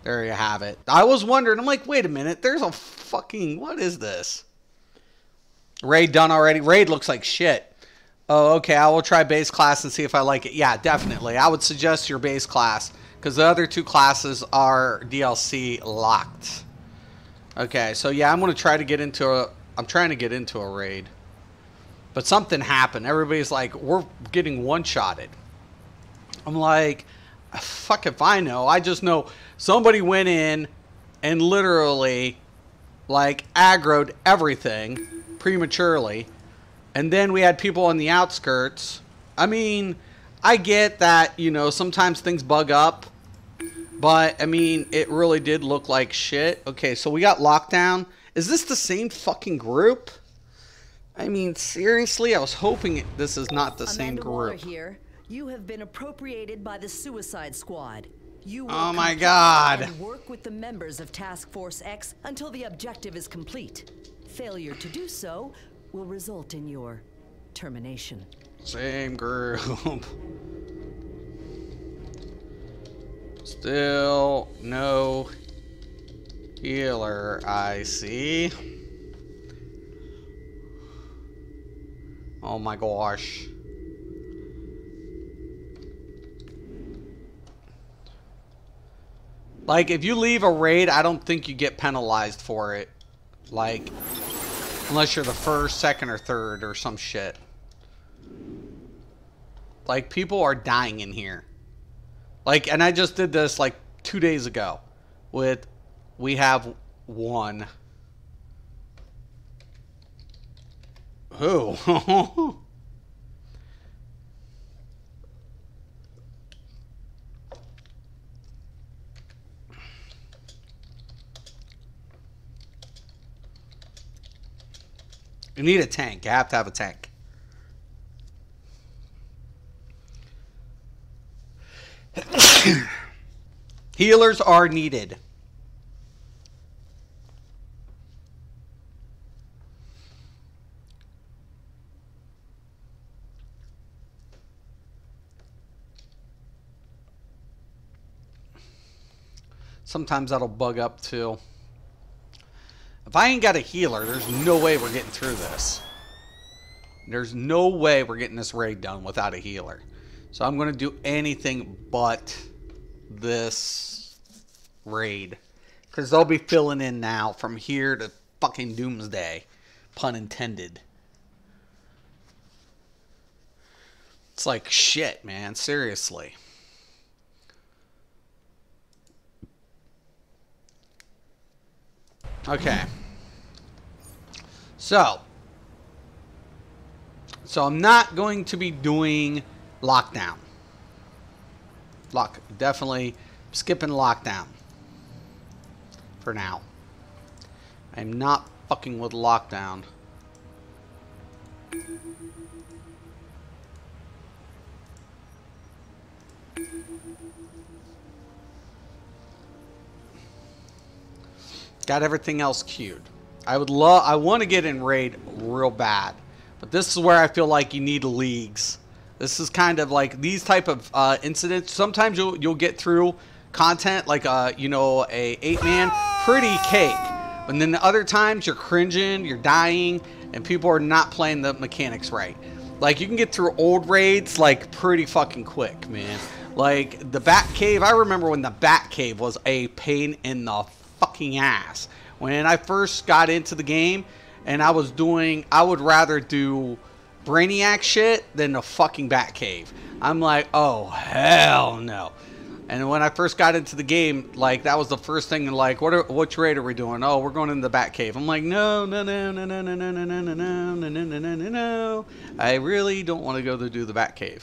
There you have it. I was wondering. I'm like, wait a minute. There's a fucking... What is this? Raid done already. Raid looks like shit. Oh, okay. I will try base class and see if I like it. Yeah, definitely. I would suggest your base class. Because the other 2 classes are DLC locked. Okay, so yeah, I'm going to try to get into a... I'm trying to get into a raid. But something happened. Everybody's like, we're getting one-shotted. I'm like, fuck if I know. I just know somebody went in and literally, like, aggroed everything prematurely. And then we had people on the outskirts. I mean, I get that, you know, sometimes things bug up. But, I mean, it really did look like shit. Okay, so we got lockdown. Is this the same fucking group? I mean, seriously? I was hoping this is not the same group. Here. You have been appropriated by the Suicide Squad. You will oh my god. And work with the members of Task Force X until the objective is complete. Failure to do so will result in your termination. Same group. Still no healer, I see. Oh my gosh. Like, if you leave a raid, I don't think you get penalized for it. Like, unless you're the first, second, or third, or some shit. Like, people are dying in here. Like, and I just did this, like, 2 days ago. With, we have one. Who? You need a tank. You have to have a tank. Healers are needed. Sometimes that'll bug up too. If I ain't got a healer, there's no way we're getting through this. There's no way we're getting this raid done without a healer. So I'm going to do anything but this raid. Because they'll be filling in now from here to fucking doomsday. Pun intended. It's like shit, man. Seriously. Okay. So I'm not going to be doing lockdown. Definitely skipping lockdown for now. I'm not fucking with lockdown. Got everything else queued. I want to get in raid real bad, but this is where I feel like you need leagues. This is kind of like these type of incidents. Sometimes you'll get through content like you know, a 8-man pretty cake, and then the other times you're cringing, you're dying, and people are not playing the mechanics right. Like you can get through old raids like pretty fucking quick, man. Like the Batcave. I remember when the Batcave was a pain in the fucking ass. When I first got into the game and I would rather do Brainiac shit than the fucking Batcave. I'm like, oh hell no. And when I first got into the game, like that was the first thing, like, which raid are we doing? Oh, we're going into the Batcave. I'm like, no. I really don't want to go to do the Batcave.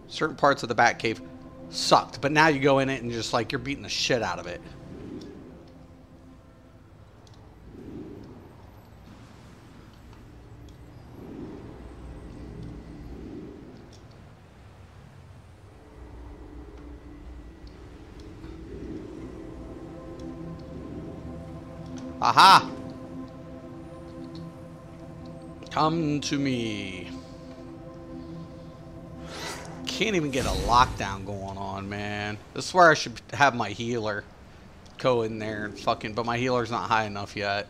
Certain parts of the Batcave sucked, but now you go in it and just like you're beating the shit out of it. Aha! Come to me. Can't even get a lockdown going on, man. This is where I should have my healer go in there and fucking, but my healer's not high enough yet.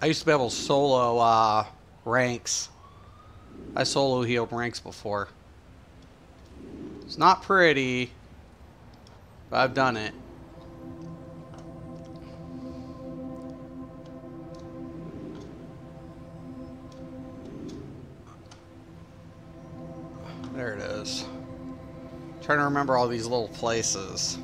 I used to be able to solo ranks. I solo healed ranks before. It's not pretty, but I've done it. There it is. Trying to remember all these little places.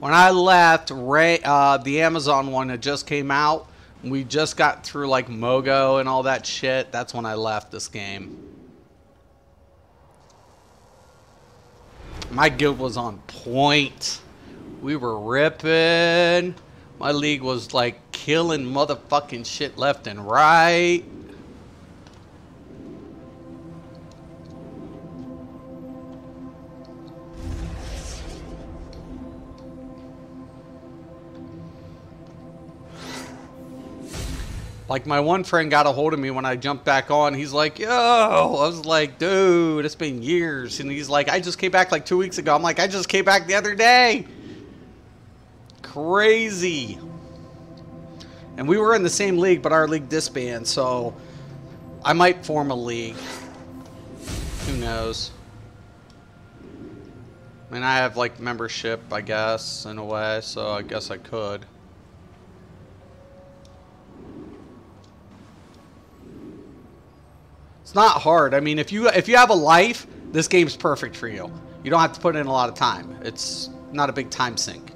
When I left, the Amazon one had just came out. We just got through like Mogo and all that shit. That's when I left this game. My guild was on point. We were ripping. My league was like killing motherfucking shit left and right. Like, my one friend got a hold of me when I jumped back on. He's like, yo. I was like, dude, it's been years. And he's like, I just came back like 2 weeks ago. I'm like, I just came back the other day. Crazy. And we were in the same league, but our league disbanded. So I might form a league. Who knows? I mean, I have like membership, I guess, in a way. So I guess I could. It's not hard. I mean, if you have a life, this game's perfect for you. You don't have to put in a lot of time. It's not a big time sink.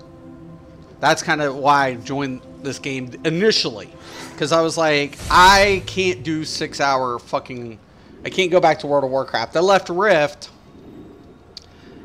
That's kind of why I joined this game initially. Because I was like, I can't do 6 hour fucking... I can't go back to World of Warcraft. I left Rift.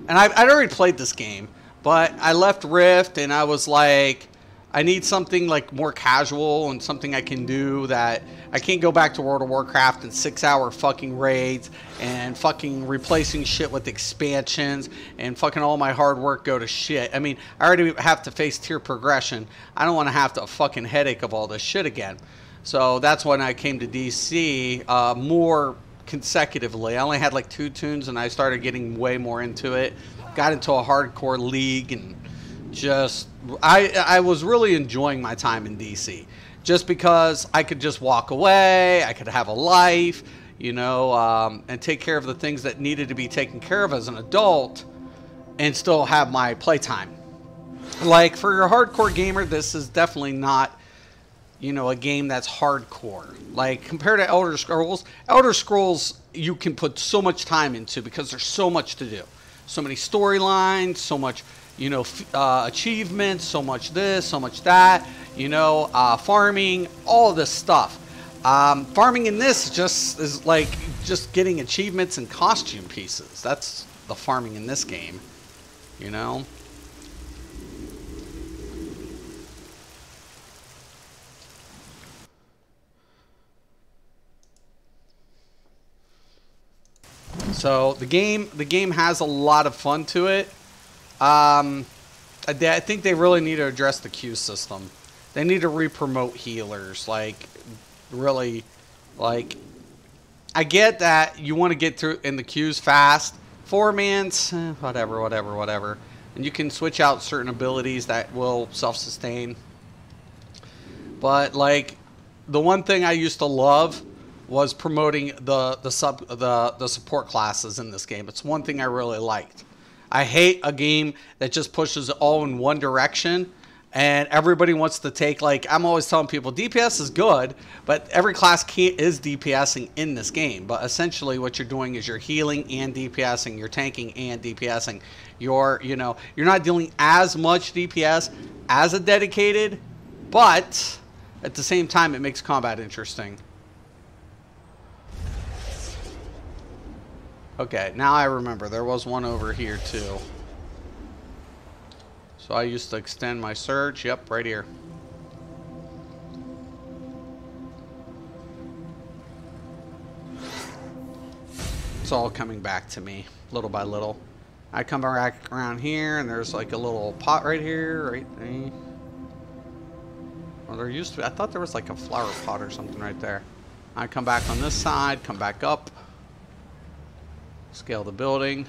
And I'd already played this game. But I left Rift and I was like... I need something like more casual and something I can do that I can't go back to World of Warcraft and 6 hour fucking raids and fucking replacing shit with expansions and fucking all my hard work go to shit. I mean, I already have to face tier progression. I don't want to have to fucking headache of all this shit again. So that's when I came to DC more consecutively. I only had like 2 tunes and I started getting way more into it. Got into a hardcore league and just I was really enjoying my time in DC just because I could just walk away, I could have a life, you know, and take care of the things that needed to be taken care of as an adult and still have my playtime. Like, for your hardcore gamer, this is definitely not, you know, a game that's hardcore. Like, compared to Elder Scrolls you can put so much time into because there's so much to do. So many storylines, so much, you know, achievements, so much this, so much that, you know, farming, all this stuff. Farming in this just is like just getting achievements and costume pieces. That's the farming in this game, you know. So the game has a lot of fun to it. I think they really need to address the queue system. They need to re-promote healers. Like, really, like, I get that you want to get through in the queues fast. 4-mans, whatever. And you can switch out certain abilities that will self-sustain. But, like, the one thing I used to love was promoting the support classes in this game. It's one thing I really liked. I hate a game that just pushes it all in one direction and everybody wants to take, like, I'm always telling people DPS is good, but every class is DPSing in this game. But essentially what you're doing is you're healing and DPSing, you're tanking and DPSing. You're not dealing as much DPS as a dedicated, but at the same time it makes combat interesting. Okay, now I remember. There was one over here, too. So So I used to extend my surge. Yep, right here. It's all coming back to me, little by little. I come back around here, and there's like a little pot right here, right there. Well, there used to be, I thought there was like a flower pot or something right there. I come back on this side, come back up. Scale the building.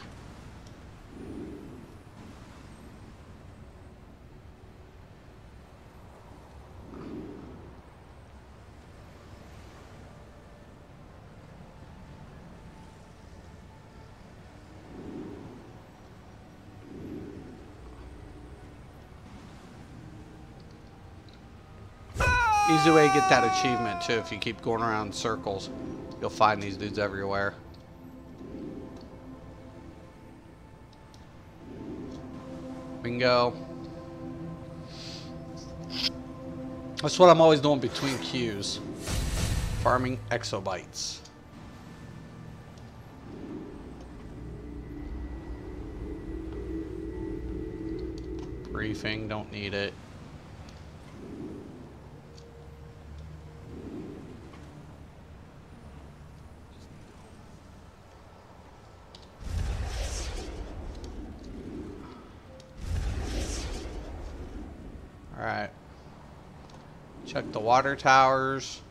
Easy way to get that achievement too. If you keep going around in circles, you'll find these dudes everywhere. Bingo. That's what I'm always doing between queues. Farming exobytes. Briefing, don't need it. Alright. Check the water towers.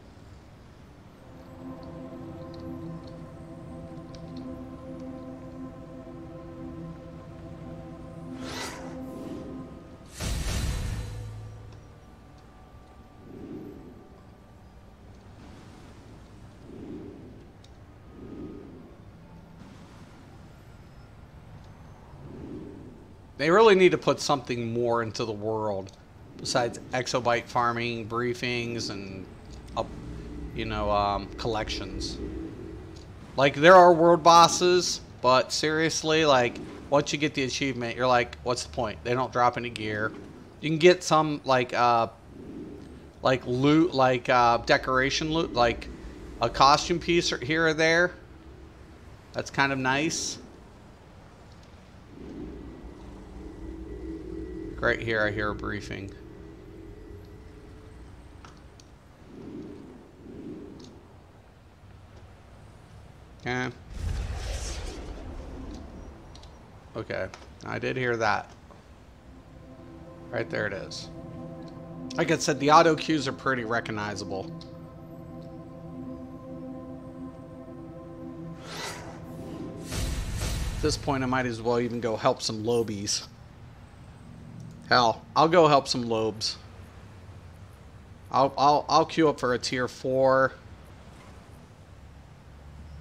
They really need to put something more into the world. Besides exobyte farming, briefings, and collections. Like, there are world bosses, but seriously, like, once you get the achievement, you're like, what's the point? They don't drop any gear. You can get some like loot, like decoration loot, like a costume piece here or there. That's kind of nice. Right here, I hear a briefing. Okay. Okay, I did hear that. Right there it is. Like I said, the auto cues are pretty recognizable. At this point, I might as well even go help some lobies. Hell, I'll go help some lobes. I'll queue up for a tier 4.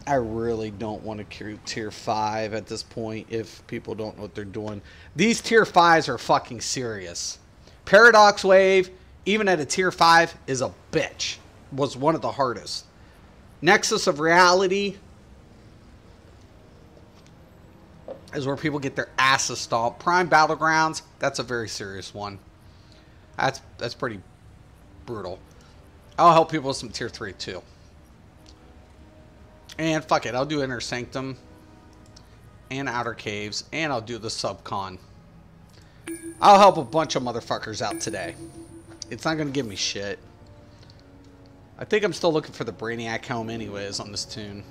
I really don't want to queue tier 5 at this point if people don't know what they're doing. These tier 5s are fucking serious. Paradox Wave, even at a tier 5, is a bitch. Was one of the hardest. Nexus of Reality is where people get their asses stomped. Prime Battlegrounds, that's a very serious one. That's pretty brutal. I'll help people with some tier 3 too. And fuck it, I'll do Inner Sanctum and Outer Caves, and I'll do the Subcon. I'll help a bunch of motherfuckers out today. It's not gonna give me shit. I think I'm still looking for the Brainiac helm anyways on this tune.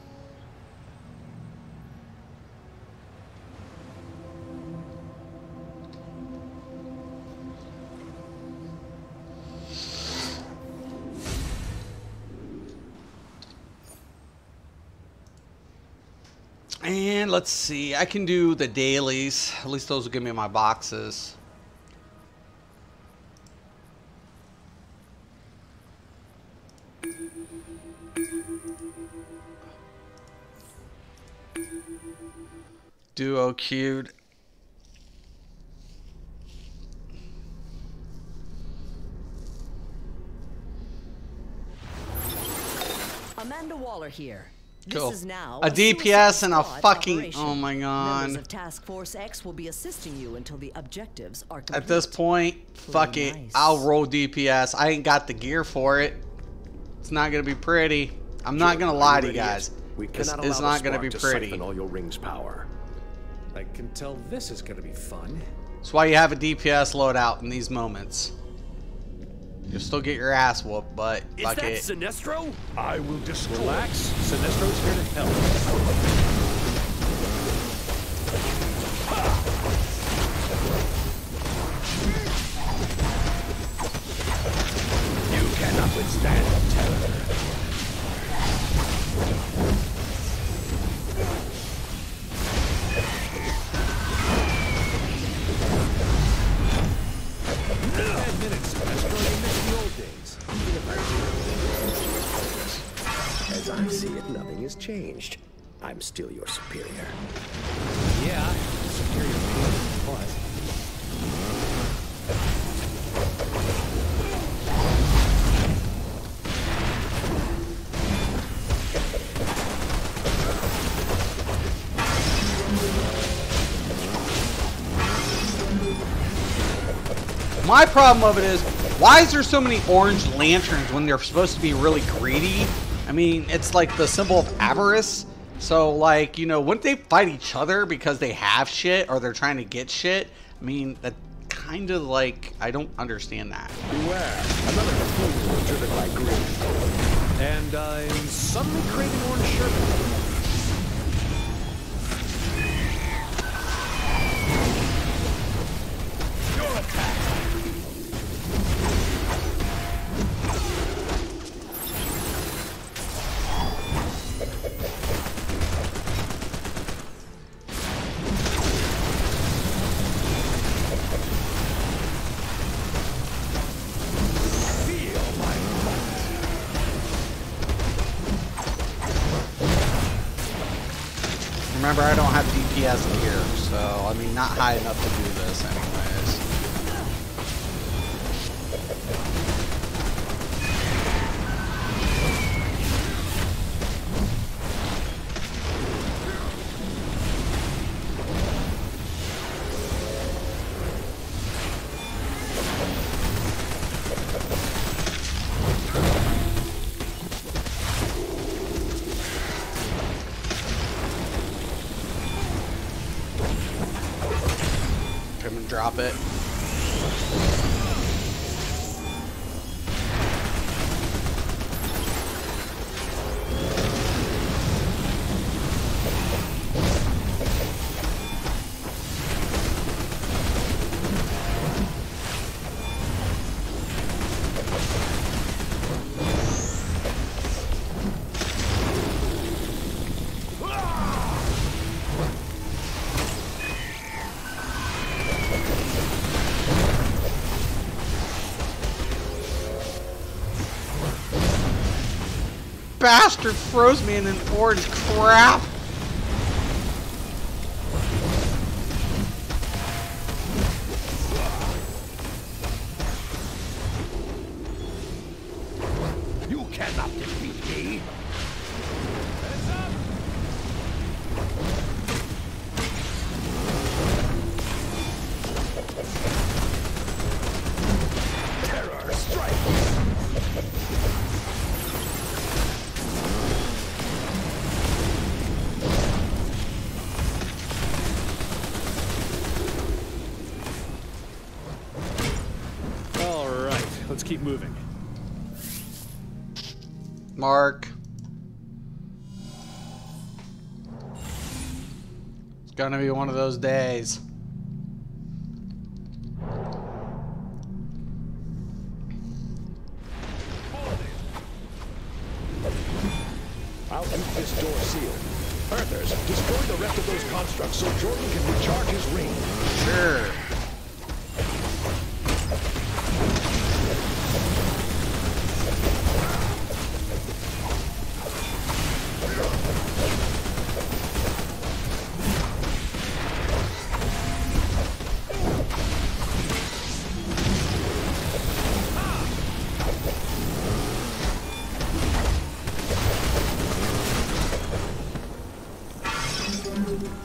And let's see, I can do the dailies. At least those will give me my boxes. Duo queued. Amanda Waller here. Cool. This is now a DPS and a squad fucking operation. oh my god. Members of Task Force X will be assisting you until the objectives are complete. At this point, fuck it. I'll roll DPS. I ain't got the gear for it. It's not gonna be pretty. I'm not gonna lie to you guys. This is not gonna be pretty. All your rings power. I can tell this is gonna be fun. That's why you have a DPS loadout in these moments. You'll still get your ass whooped, but Is fuck that it. Sinestro? I will destroy. Relax. Sinestro's here to help. You cannot withstand terror. As I see it, nothing has changed. I'm still your superior. Yeah, superior but... My problem of it is, why is there so many orange lanterns when they're supposed to be really greedy? I mean, it's like the symbol of avarice. So, like, you know, wouldn't they fight each other because they have shit or they're trying to get shit? I mean, that kind of like, I don't understand that. Beware, another fool driven by greed. And I'm suddenly craving orange sherbet. Your attack! Remember, I don't have DPS gear, so, I mean, not high enough to do this anyways. Drop it. Bastard froze me in an orange crap. You cannot defeat me. Heads up. Terror strikes. Let's keep moving. Mark. It's gonna be one of those days. I'll keep this door sealed. Earthers, destroy the rest of those constructs so Jordan can recharge his ring. Sure.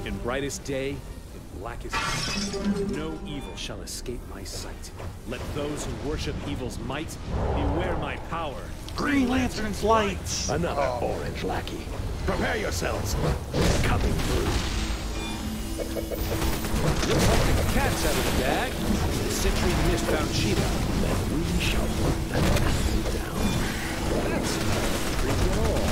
In brightest day, in blackest night, no evil shall escape my sight. Let those who worship evil's might beware my power. Green Lantern's lights. Another orange lackey. Prepare yourselves. They're coming through. Looks like the cat's out of the bag. The Sentry Mist found Cheetah. Then we shall run that bastard down. That's not creepy at all.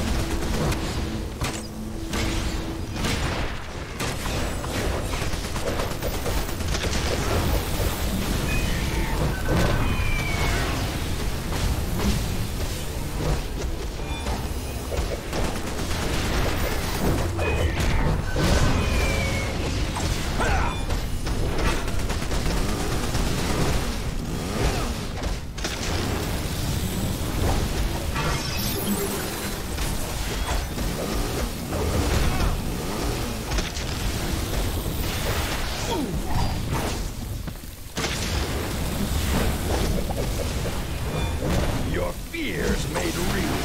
Your fears made real.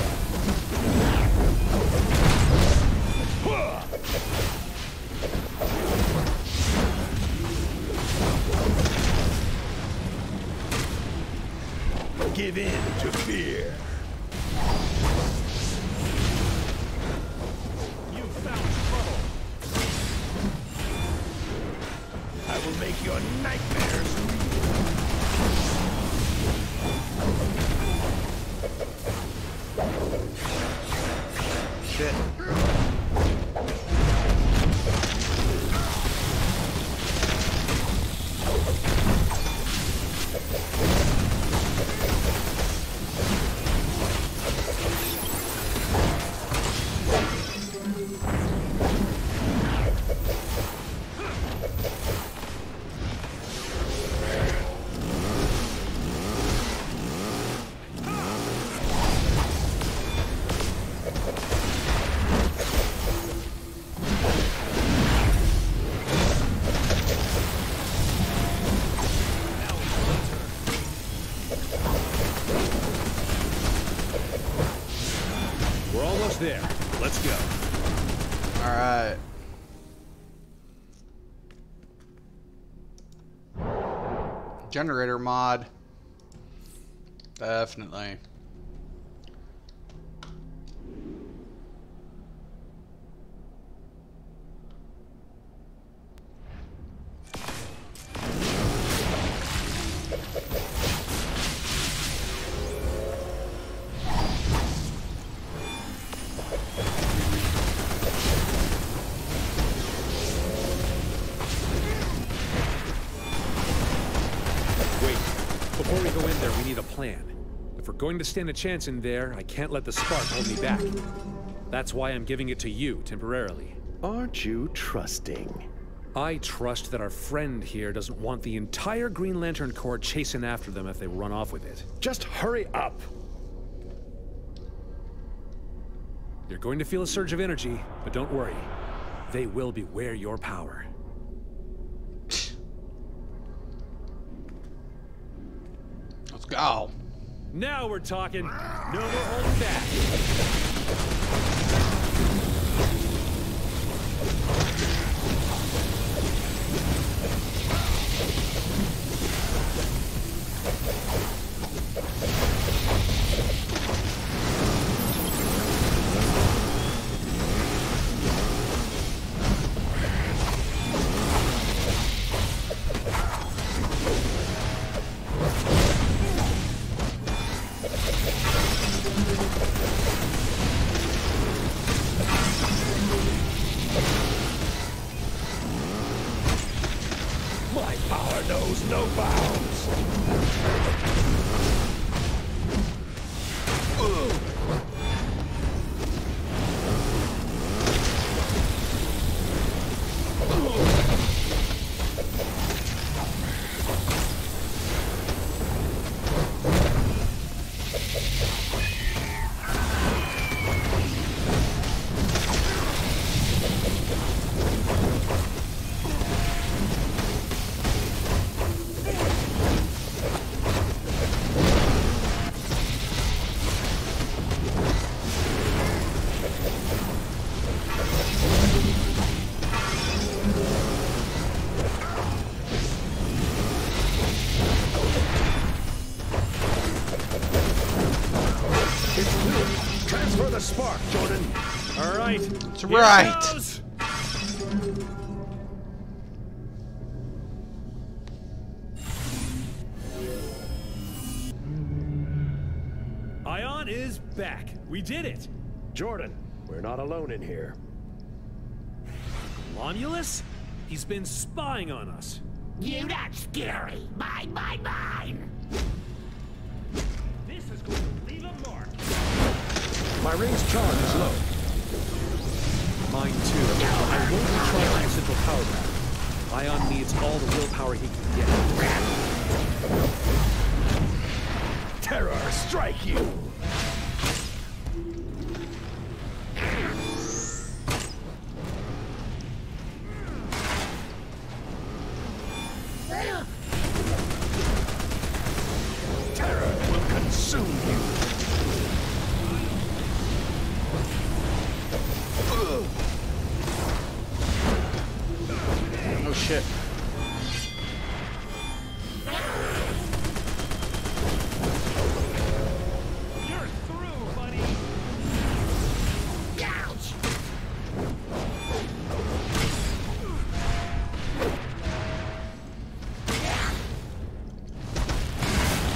Give in to fear. You found trouble. I will make your nightmares real. Shit. We're almost there. Let's go. All right. Generator mod. Definitely. Before we go in there, we need a plan. If we're going to stand a chance in there, I can't let the spark hold me back. That's why I'm giving it to you, temporarily. Aren't you trusting? I trust that our friend here doesn't want the entire Green Lantern Corps chasing after them if they run off with it. Just hurry up! You're going to feel a surge of energy, but don't worry. They will beware your power. Let's go. Now we're talking. No more holding back. My power knows no bounds! Transfer the spark, Jordan. All right. That's right. Amazon is back. We did it. Jordan, we're not alone in here. Romulus? He's been spying on us. You not scary. Mine, mine, mine. This is going to leave a mark. My ring's charge is low. Mine too. I won't recharge my central power pack. Ion needs all the willpower he can get. Terror, strike you! Terror will consume you. Oh shit. You're through, buddy. Ouch.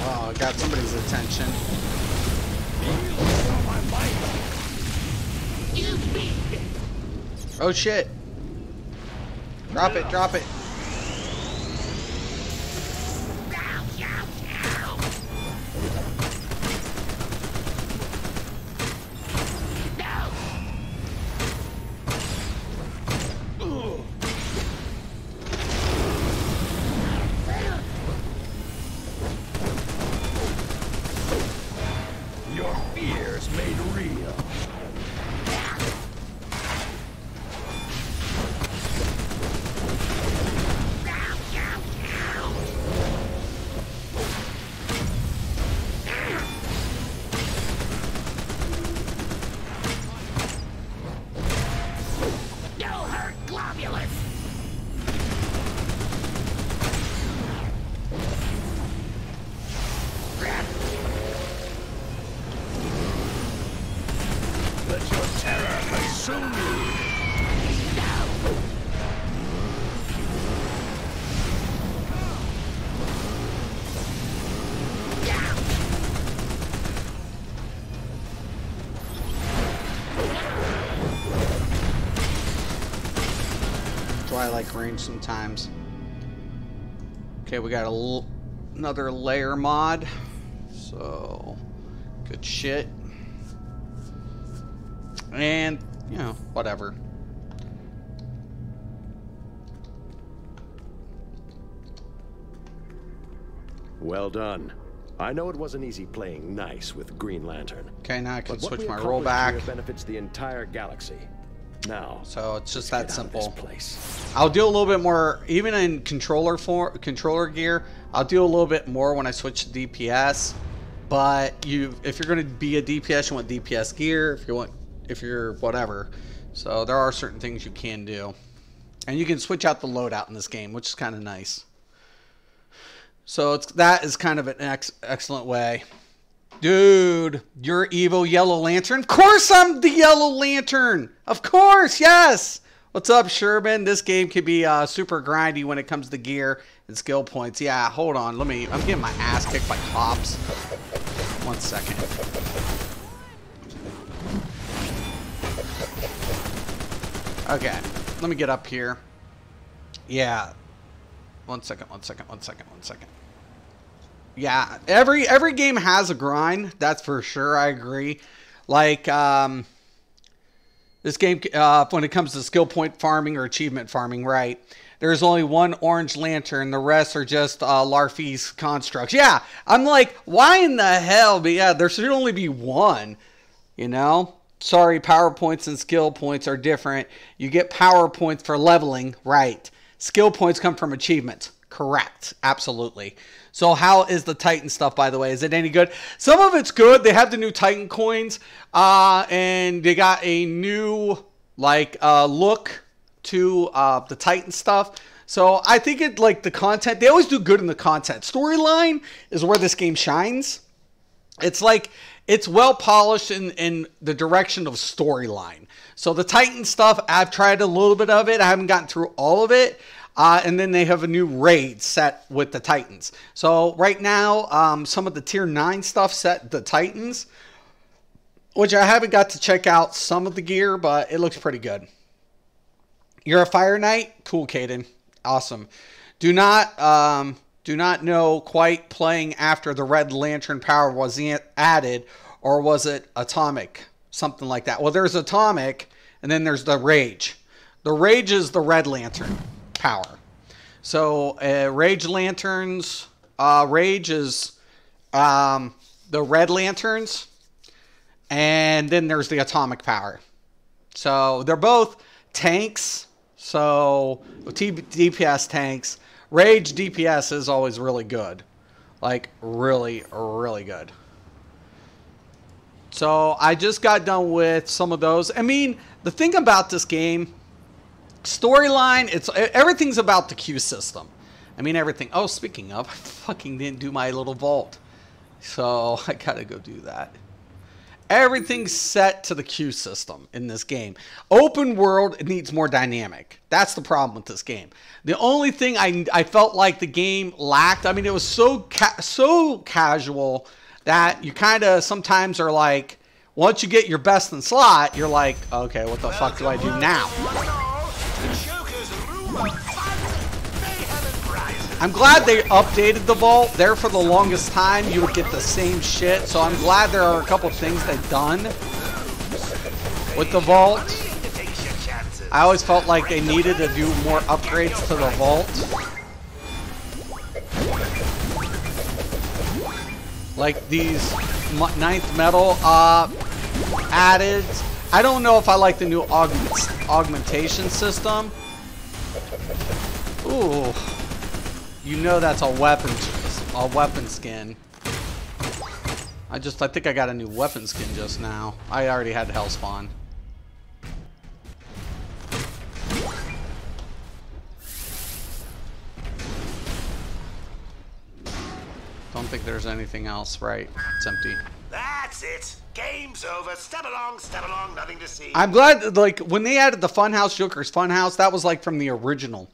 Oh, I got somebody's attention. You beat me. Oh shit. Drop it, drop it. Ouch, ouch, ouch. No. Your fears made real. No hurt, globulus. Let your terror consume you. That's why I like range sometimes. Okay, we got another layer mod. So, good shit. And, you know, whatever. Well done. I know it wasn't easy playing nice with Green Lantern. Okay, now I can But what switch we my accomplished rollback. here benefits the entire galaxy. Now, So it's just let's that get out of this simple. place. I'll do a little bit more, even in controller gear. I'll do a little bit more when I switch to DPS. But if you're going to be a DPS, you want DPS gear. If you're whatever. So there are certain things you can do, and you can switch out the loadout in this game, which is kind of nice. So that is kind of an excellent way. Dude, you're Evo Yellow Lantern? Of course I'm the Yellow Lantern! Of course, yes! What's up, Sherman? This game can be super grindy when it comes to gear and skill points. Yeah, hold on. I'm getting my ass kicked by cops. 1 second. Okay, let me get up here. Yeah. 1 second. Yeah, every game has a grind. That's for sure. I agree. Like this game, when it comes to skill point farming or achievement farming, right? There's only one orange lantern. The rest are just Larfy's constructs. Yeah, I'm like, why in the hell? But yeah, there should only be one. You know? Sorry, power points and skill points are different. You get power points for leveling, right? Skill points come from achievements. Correct. Absolutely. So how is the Titan stuff, by the way? Is it any good? Some of it's good. They have the new Titan coins. And they got a new, look to the Titan stuff. So I think it, the content, they always do good in the content. Storyline is where this game shines. It's it's well polished in the direction of storyline. So the Titan stuff, I've tried a little bit of it. I haven't gotten through all of it. And then they have a new raid set with the Titans. So right now, some of the tier 9 stuff set the Titans. which I haven't got to check out some of the gear, but it looks pretty good. You're a Fire Knight? Cool, Caden. Awesome. Do not know quite playing after the Red Lantern power was added, or was it Atomic? Something like that. Well, there's Atomic, and then there's the Rage. The Rage is the Red Lantern power. So, Rage Lanterns, Rage is the Red Lanterns, and then there's the Atomic power. So, they're both tanks. So, DPS tanks. Rage DPS is always really good. Like, really, really good. So, I just got done with some of those. I mean, the thing about this game, storyline, everything's about the Q system. I mean, everything. Oh, speaking of, I fucking didn't do my little vault. So, I gotta go do that. Everything's set to the Q system in this game. Open world, it needs more dynamic. That's the problem with this game. The only thing I felt like the game lacked, I mean, it was so casual that you kind of sometimes are like, once you get your best in slot, you're like, okay, what the fuck do I do now? I'm glad they updated the vault. There for the longest time, you would get the same shit. So I'm glad there are a couple things they've done with the vault. I always felt like they needed to do more upgrades to the vault. Like these 9th metal added. I don't know if I like the new augmentation system. Ooh. You know that's a weapon skin. I think I got a new weapon skin just now. I already had Hellspawn. Don't think there's anything else, right? It's empty. That's it. Game's over. Step along, nothing to see. I'm glad, like, when they added the Funhouse, Joker's Funhouse, that was like from the original,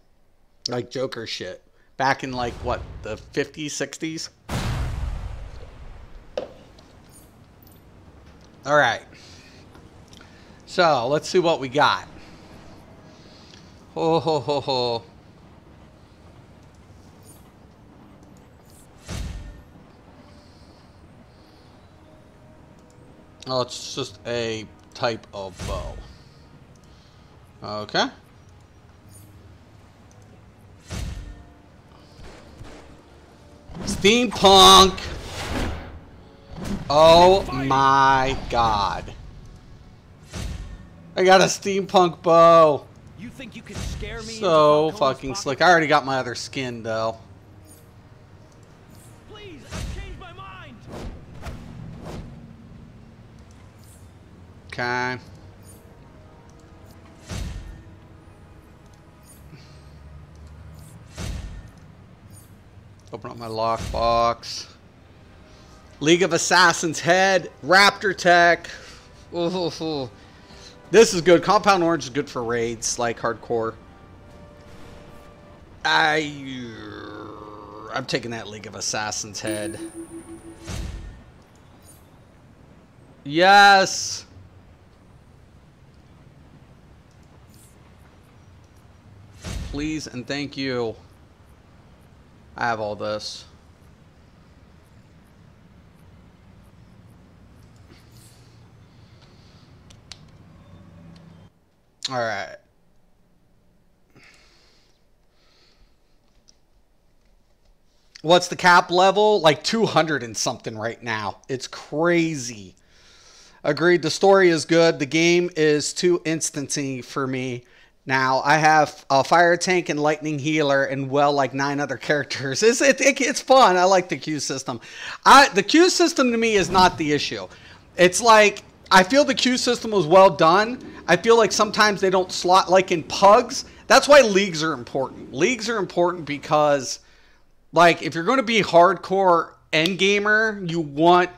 like, Joker shit. Back in, like, what, the 50s, 60s? All right. So, let's see what we got. Ho, ho, ho, ho. Oh, it's just a type of bow. Okay. Steampunk. Oh my god. I got a steampunk bow. You think you can scare me? So fucking slick. I already got my other skin though. Please, I've changed my mind. Okay. Open up my lockbox. League of Assassins head. Raptor tech. Ooh. This is good. Compound Orange is good for raids, like hardcore. I'm taking that League of Assassins head. Yes. Please and thank you. I have all this. All right. What's the cap level? Like 200 and something right now. It's crazy. Agreed. The story is good. The game is too instancy for me. Now, I have a fire tank and lightning healer and, well, like 9 other characters. It's fun. I like the Q system. The Q system to me is not the issue. It's like, I feel the Q system was well done. I feel like sometimes they don't slot, like in pugs. That's why leagues are important. Leagues are important because, like, if you're going to be hardcore endgamer, you want,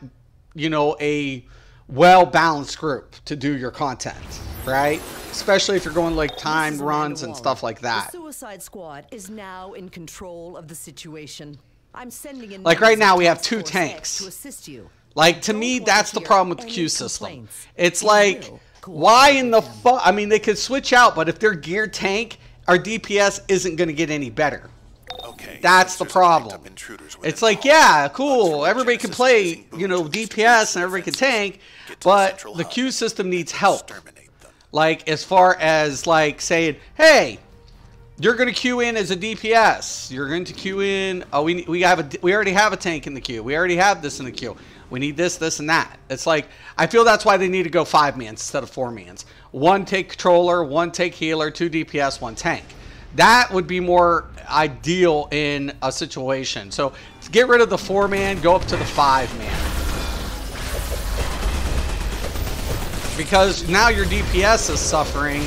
you know, a well-balanced group to do your content, right? Especially if you're going like timed runs and stuff like that. The Suicide Squad is now in control of the situation. I'm sending in Like right now, we have Task 2 Force tanks. X to assist you. Like, to Don't me, want that's to the hear problem with the any Q system. complaints. It's We like, will why cooperate in the with them. fuck? I mean, they could switch out, but if they're geared tank, our DPS isn't going to get any better. Okay. That's the problem. It's like, yeah, cool, everybody can play, you know, DPS and everybody can tank, but the Q system needs help. Like, as far as, like, saying, hey, you're going to queue in as a DPS. You're going to queue in, oh, we already have a tank in the queue. We already have this in the queue. We need this, this, and that. It's like, I feel that's why they need to go 5-mans instead of 4-mans. 1 tank controller, 1 tank healer, 2 DPS, 1 tank. That would be more ideal in a situation. So get rid of the 4-man, go up to the 5-man. Because now your DPS is suffering,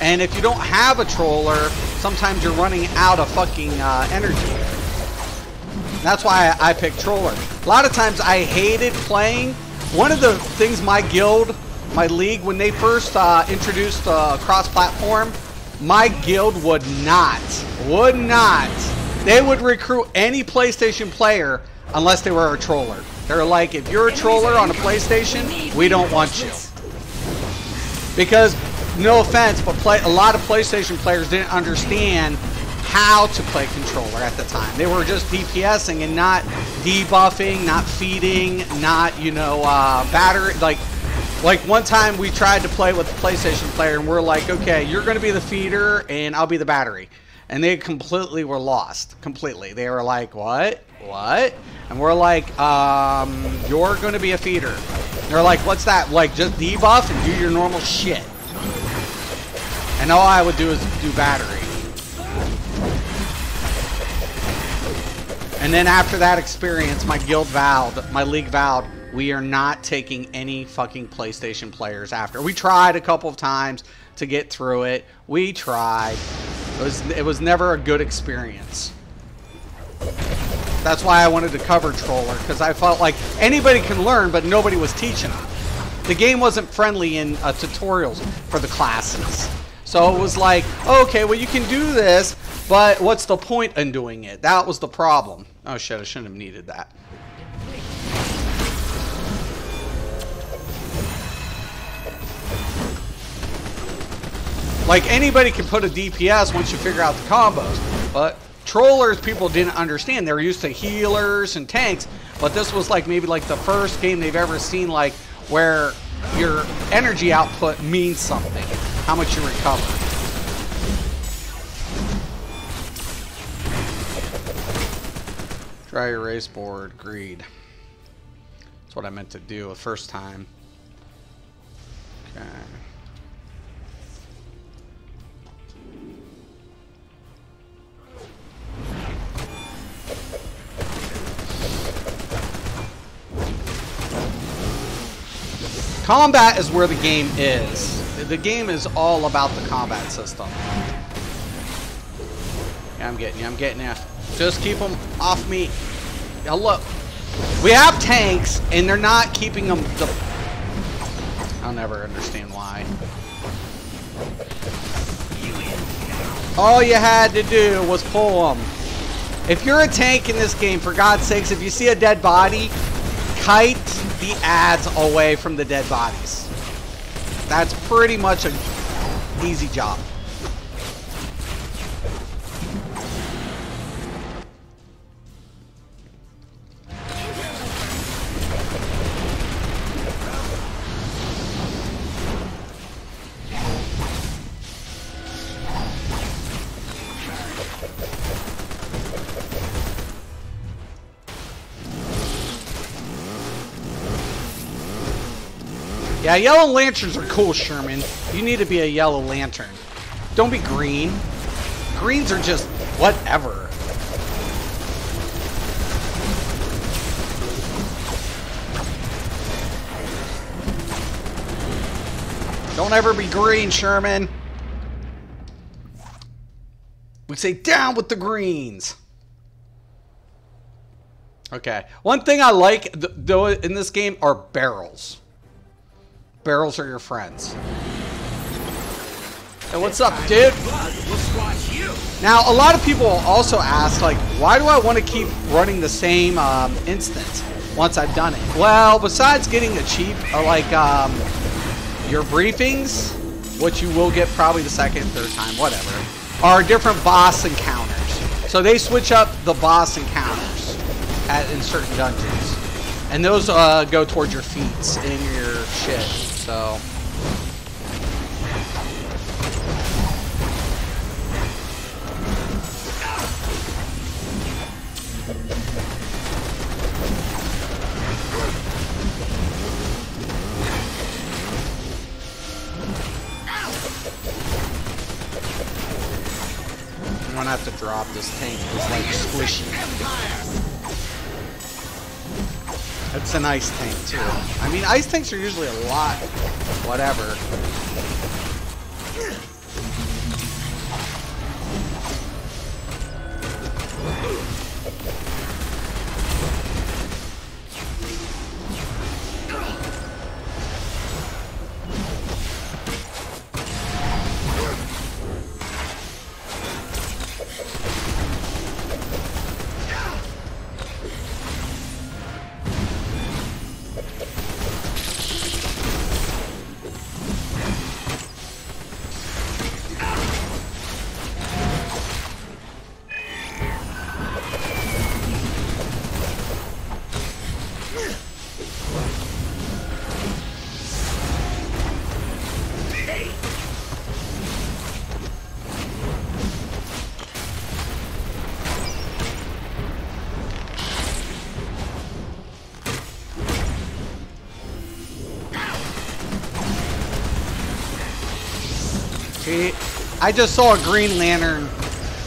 and if you don't have a troller, sometimes you're running out of fucking energy. That's why I picked troller. A lot of times I hated playing. One of the things my guild, my league, when they first introduced cross-platform, my guild would not. They would recruit any PlayStation player unless they were a troller. They're like, if you're a troller on a PlayStation, we don't want you. Because, no offense, but a lot of PlayStation players didn't understand how to play controller at the time. They were just DPSing and not debuffing, not feeding, not, you know, battery. Like one time we tried to play with a PlayStation player and we're like, okay, you're going to be the feeder and I'll be the battery. And they completely were lost. Completely. They were like, what? What? And we're like, you're going to be a feeder. And they're like, what's that? Like, just debuff and do your normal shit. And all I would do is do battery. And then after that experience, my guild vowed, my league vowed, we are not taking any fucking PlayStation players after. We tried a couple of times to get through it. We tried. It was never a good experience. That's why I wanted to cover troller, because I felt like anybody can learn, but nobody was teaching them. The game wasn't friendly in tutorials for the classes. So it was like, okay, well, you can do this, but what's the point in doing it? That was the problem. Oh shit, I shouldn't have needed that. Like, anybody can put a DPS once you figure out the combos, but trollers, people didn't understand. They were used to healers and tanks, but this was like maybe like the first game they've ever seen, like, where your energy output means something, how much you recover. Dry erase board, agreed. That's what I meant to do the first time. Okay. Combat is where the game is. The game is all about the combat system. Yeah, I'm getting you. Just keep them off me. Now look, we have tanks, and they're not keeping them. I'll never understand why. All you had to do was pull them. If you're a tank in this game, for God's sakes, if you see a dead body, kite the ads away from the dead bodies. That's pretty much an easy job. Yeah, yellow lanterns are cool, Sherman. You need to be a yellow lantern. Don't be green. Greens are just whatever. Don't ever be green, Sherman. We say down with the greens. Okay. One thing I like though in this game are barrels. Barrels are your friends. Hey, what's up, dude? We'll squash you. Now, a lot of people also ask, like, why do I want to keep running the same instance once I've done it? Well, besides getting the cheap, like, your briefings, which you will get probably the second, third time, whatever, are different boss encounters. So they switch up the boss encounters in certain dungeons. And those go towards your feats and your shit, so... I'm gonna have to drop this tank. It's like squishy. It's an ice tank too. I mean, ice tanks are usually a lot, whatever. I just saw a Green Lantern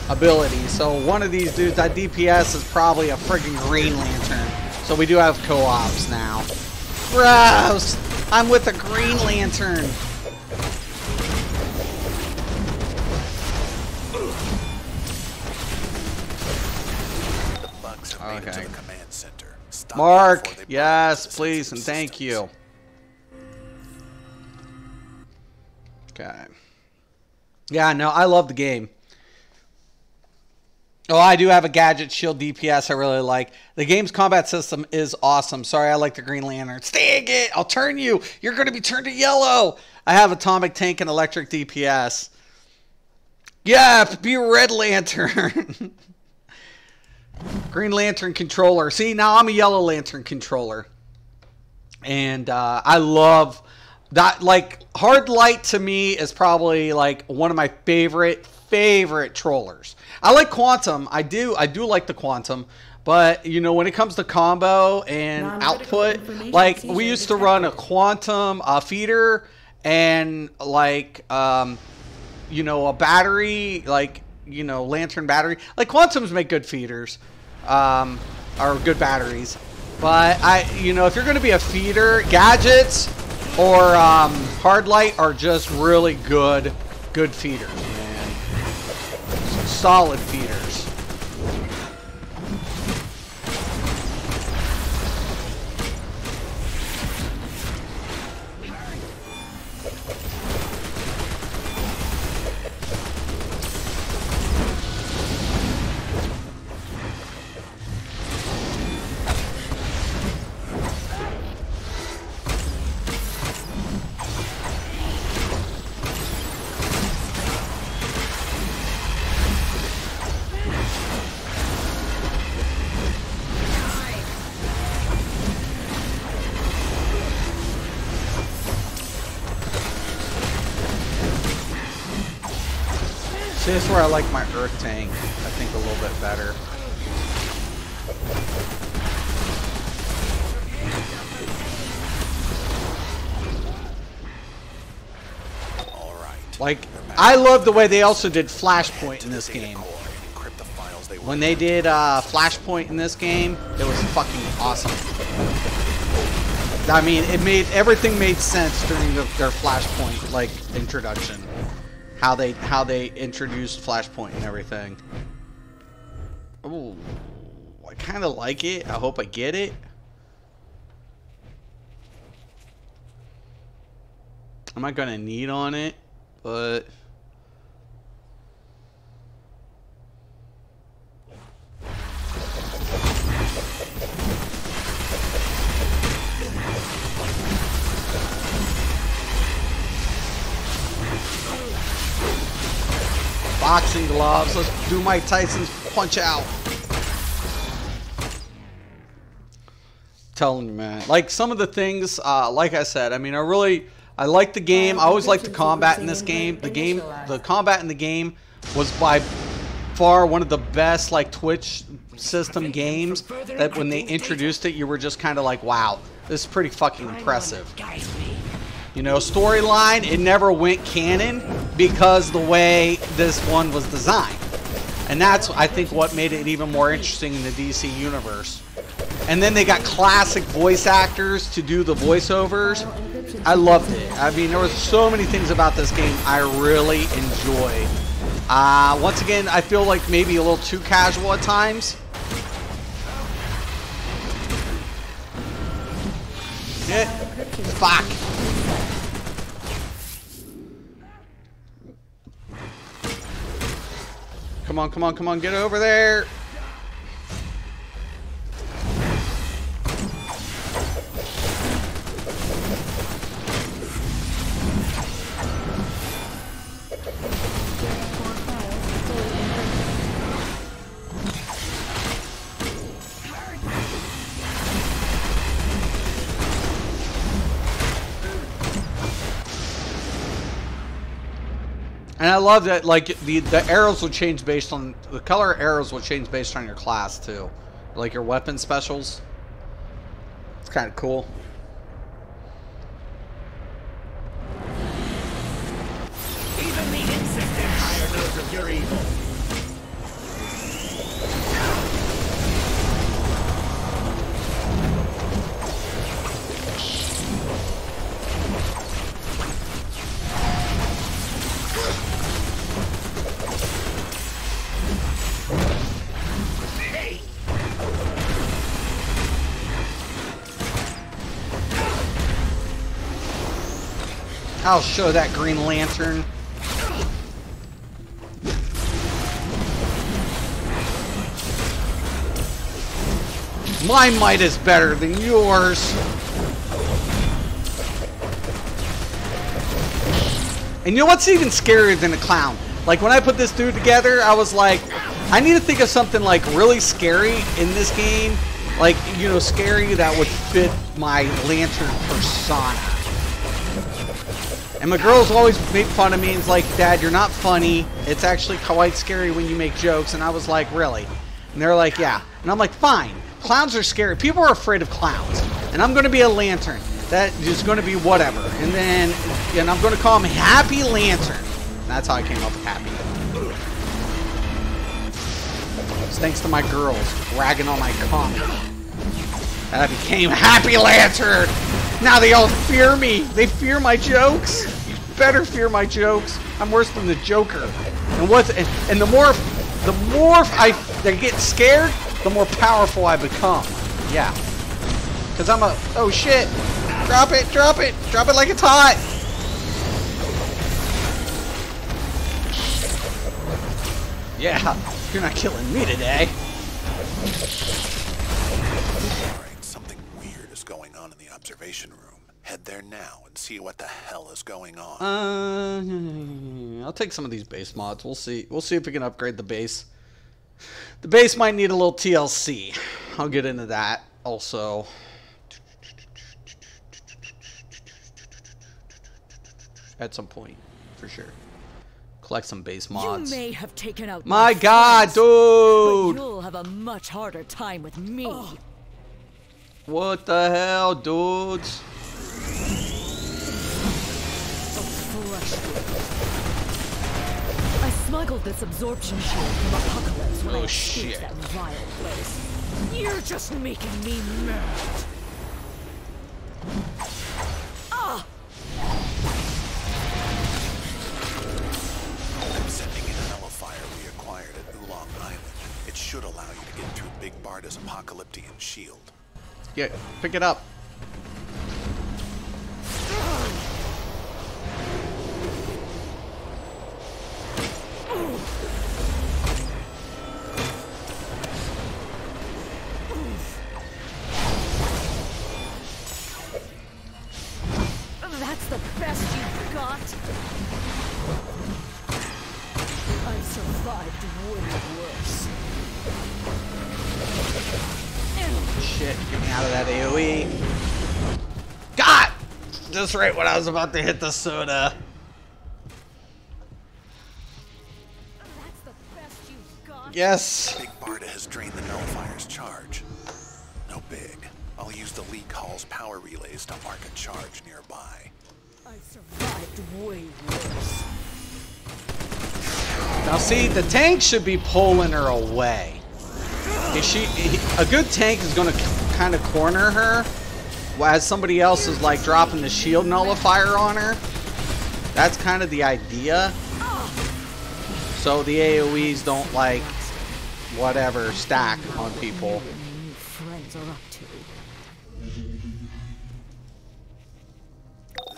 ability, so one of these dudes, that DPS is probably a friggin' Green Lantern. So we do have co-ops now. Gross! I'm with a Green Lantern! Okay. Mark, yes, please, and thank you. Okay. Yeah, no, I love the game. Oh, I do have a gadget shield DPS I really like. The game's combat system is awesome. Sorry, I like the Green Lantern. Dang it! I'll turn you. You're going to be turned to yellow. I have atomic tank and electric DPS. Yeah, be a Red Lantern. Green Lantern controller. See, now I'm a Yellow Lantern controller. And I love... that, like, Hard Light to me is probably like one of my favorite trollers. I like Quantum. I do like the Quantum, but you know, when it comes to combo and output, like we used to run a Quantum feeder and like you know, a battery, like, you know, Lantern battery. Like Quantums make good feeders, or good batteries. But you know, if you're going to be a feeder, gadgets or Hard Light are just really good feeders, man. Solid feeders. See, this is where I like my Earth tank, I think, a little bit better. Like, I love the way they also did Flashpoint in this game. When they did Flashpoint in this game, it was fucking awesome. I mean, everything made sense during their Flashpoint, like, introduction. How they introduced Flashpoint and everything. Ooh, I kind of like it. I hope I get it. I'm not gonna need on it, but boxing gloves. Let's do Mike Tyson's punch out. Telling you, man. Like some of the things, like I said, I mean, I like the game. I always like the combat in this game. The combat in the game was by far one of the best like Twitch system games that when they introduced it, you were just kind of like, wow, this is pretty fucking impressive. You know, storyline, it never went canon because the way this one was designed. And that's, I think, what made it even more interesting in the DC universe. And then they got classic voice actors to do the voiceovers. I loved it. I mean, there was so many things about this game I really enjoyed. Once again, I feel like maybe a little too casual at times. Shit. Fuck. Come on, come on, come on, get over there. And I love that, like, the arrows will change based on, the color arrows will change based on your class, too. Like your weapon specials. It's kind of cool. Even the insect empire knows of your evil. I'll show that Green Lantern. My might is better than yours. And you know what's even scarier than a clown? Like when I put this dude together, I was like, I need to think of something like really scary in this game. Like, you know, scary that would fit my lantern persona. And my girls always make fun of me and it's like, Dad, you're not funny. It's actually quite scary when you make jokes. And I was like, really? And they're like, yeah. And I'm like, fine. Clowns are scary. People are afraid of clowns. And I'm going to be a lantern. That is going to be whatever. And then, and I'm going to call him Happy Lantern. And that's how I came up with Happy. It's thanks to my girls ragging on my comedy. And I became Happy Lantern. Now they all fear me. They fear my jokes. You better fear my jokes. I'm worse than the Joker. And the more they get scared, the more powerful I become. Yeah. Cause I'm a oh shit. Drop it, drop it, drop it like it's hot. Yeah, you're not killing me today. Observation room. Head there now and see what the hell is going on. I'll take some of these base mods. We'll see. We'll see if we can upgrade the base. The base might need a little TLC. I'll get into that also. At some point, for sure. Collect some base mods. You may have taken out my God, friends, dude! but you'll have a much harder time with me. Oh. What the hell, dudes? I smuggled this absorption shield from Apocalypse when I escaped that vile place. You're just making me mad. Ah! I'm sending in a nullifier we acquired at Oolong Island. It should allow you to get through Big Barda's Apocalyptian shield. Yeah, pick it up. That's the best you've got. I survived way worse. Shit, get me out of that AoE. God! Just right when I was about to hit the soda. That's the best you've got. Yes. Big Barda has drained the nullifier's charge. No big. I'll use the leak hall's power relays to mark a charge nearby. I survived way worse. Now see, the tank should be pulling her away. A good tank is going to kind of corner her, as somebody else is like dropping the shield nullifier on her. That's kind of the idea. So the AoEs don't like whatever stack on people. Friends are up to.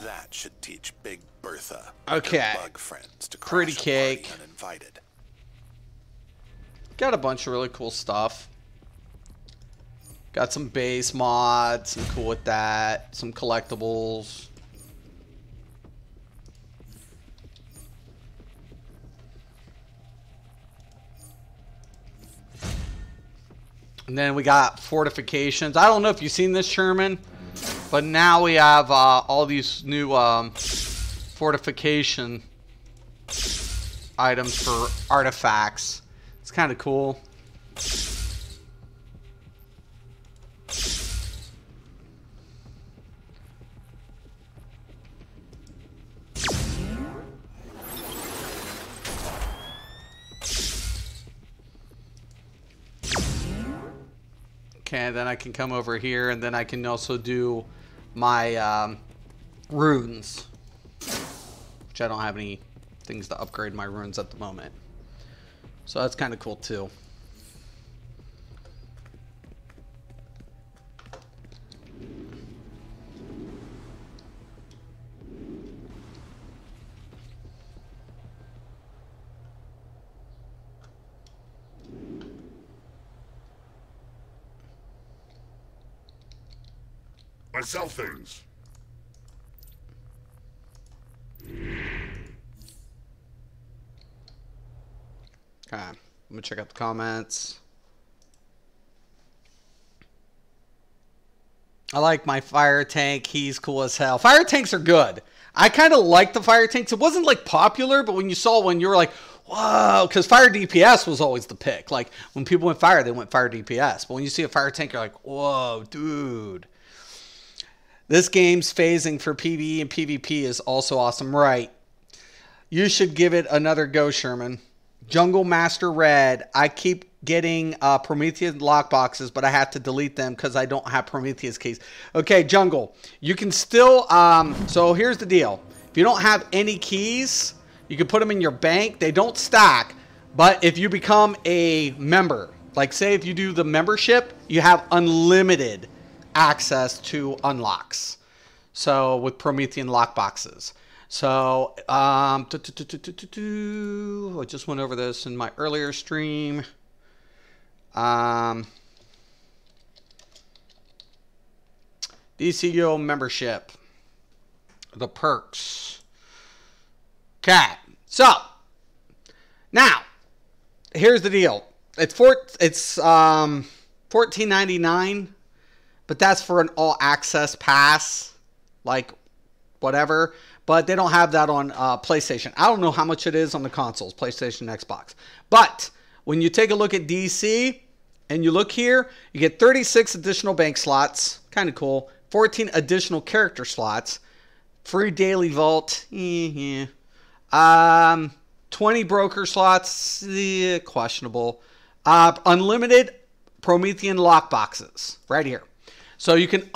That should teach Big Bertha Okay. her bug friends to Pretty crash a cake. party uninvited. Got a bunch of really cool stuff. Got some base mods, I'm cool with that. Some collectibles. And then we got fortifications. I don't know if you've seen this, Sherman, but now we have all these new fortification items for artifacts. It's kind of cool. Okay, then I can come over here, and then I can also do my runes, which I don't have any things to upgrade my runes at the moment. So that's kind of cool too. I sell things. Okay, I'm gonna check out the comments. I like my fire tank. He's cool as hell. Fire tanks are good. I kind of like the fire tanks. It wasn't like popular, but when you saw one, you were like, whoa, because fire DPS was always the pick. Like when people went fire, they went fire DPS. But when you see a fire tank, you're like, whoa, dude. This game's phasing for PvE and PvP is also awesome. Right. You should give it another go, Sherman. Jungle Master Red. I keep getting Prometheus lockboxes, but I have to delete them because I don't have Prometheus keys. Okay, Jungle. You can still... so here's the deal. If you don't have any keys, you can put them in your bank. They don't stack. But if you become a member, like say if you do the membership, you have unlimited access to unlocks. So with Promethean lockboxes. So I just went over this in my earlier stream. DCUO membership. The perks. Okay. So now here's the deal. It's $14.99. But that's for an all-access pass, like whatever. But they don't have that on PlayStation. I don't know how much it is on the consoles, PlayStation, Xbox. But when you take a look at DC and you look here, you get 36 additional bank slots. Kind of cool. 14 additional character slots. Free daily vault. 20 broker slots. Questionable. Unlimited Promethean lockboxes. Right here. So you can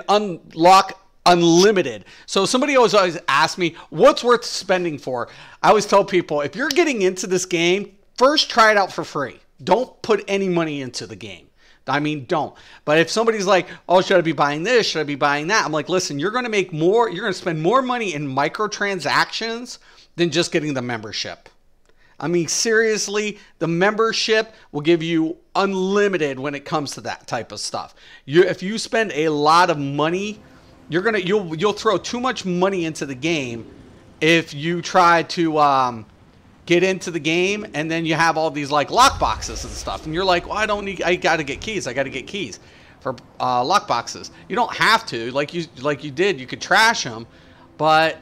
unlock unlimited. So somebody always asks me, what's worth spending for? I always tell people, if you're getting into this game, first try it out for free. Don't put any money into the game. I mean, don't. But if somebody's like, oh, should I be buying this? Should I be buying that? I'm like, listen, you're going to make more. You're going to spend more money in microtransactions than just getting the membership. I mean, seriously, the membership will give you unlimited when it comes to that type of stuff. If you spend a lot of money, you'll throw too much money into the game if you try to get into the game, and then you have all these like lock boxes and stuff, and you're like, well, I gotta get keys. I gotta get keys for lock boxes. You don't have to, like you did. You could trash them, but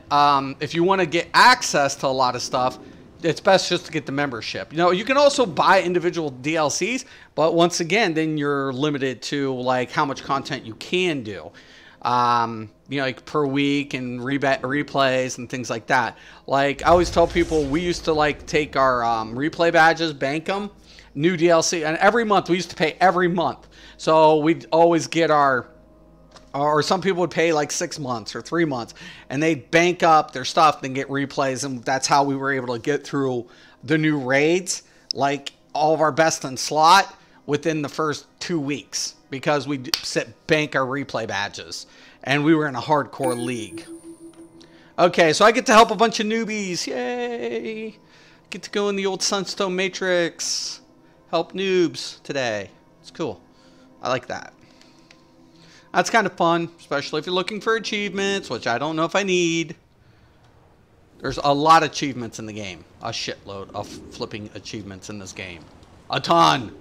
if you want to get access to a lot of stuff, it's best just to get the membership. You know, you can also buy individual DLCs, but once again, then you're limited to like how much content you can do. You know, like per week and replays and things like that. Like I always tell people, we used to like take our replay badges, bank them, new DLC, and every month we used to pay every month. So we'd always get our, or some people would pay like 6 months or 3 months, and they'd bank up their stuff, then get replays, and that's how we were able to get through the new raids, like all of our best in slot within the first 2 weeks, because we bank our replay badges, and we were in a hardcore league. Okay, so I get to help a bunch of newbies. Yay! Get to go in the old Sunstone Matrix. Help noobs today. It's cool. I like that. That's kind of fun, especially if you're looking for achievements, which I don't know if I need. There's a lot of achievements in the game. A shitload of flipping achievements in this game. A ton.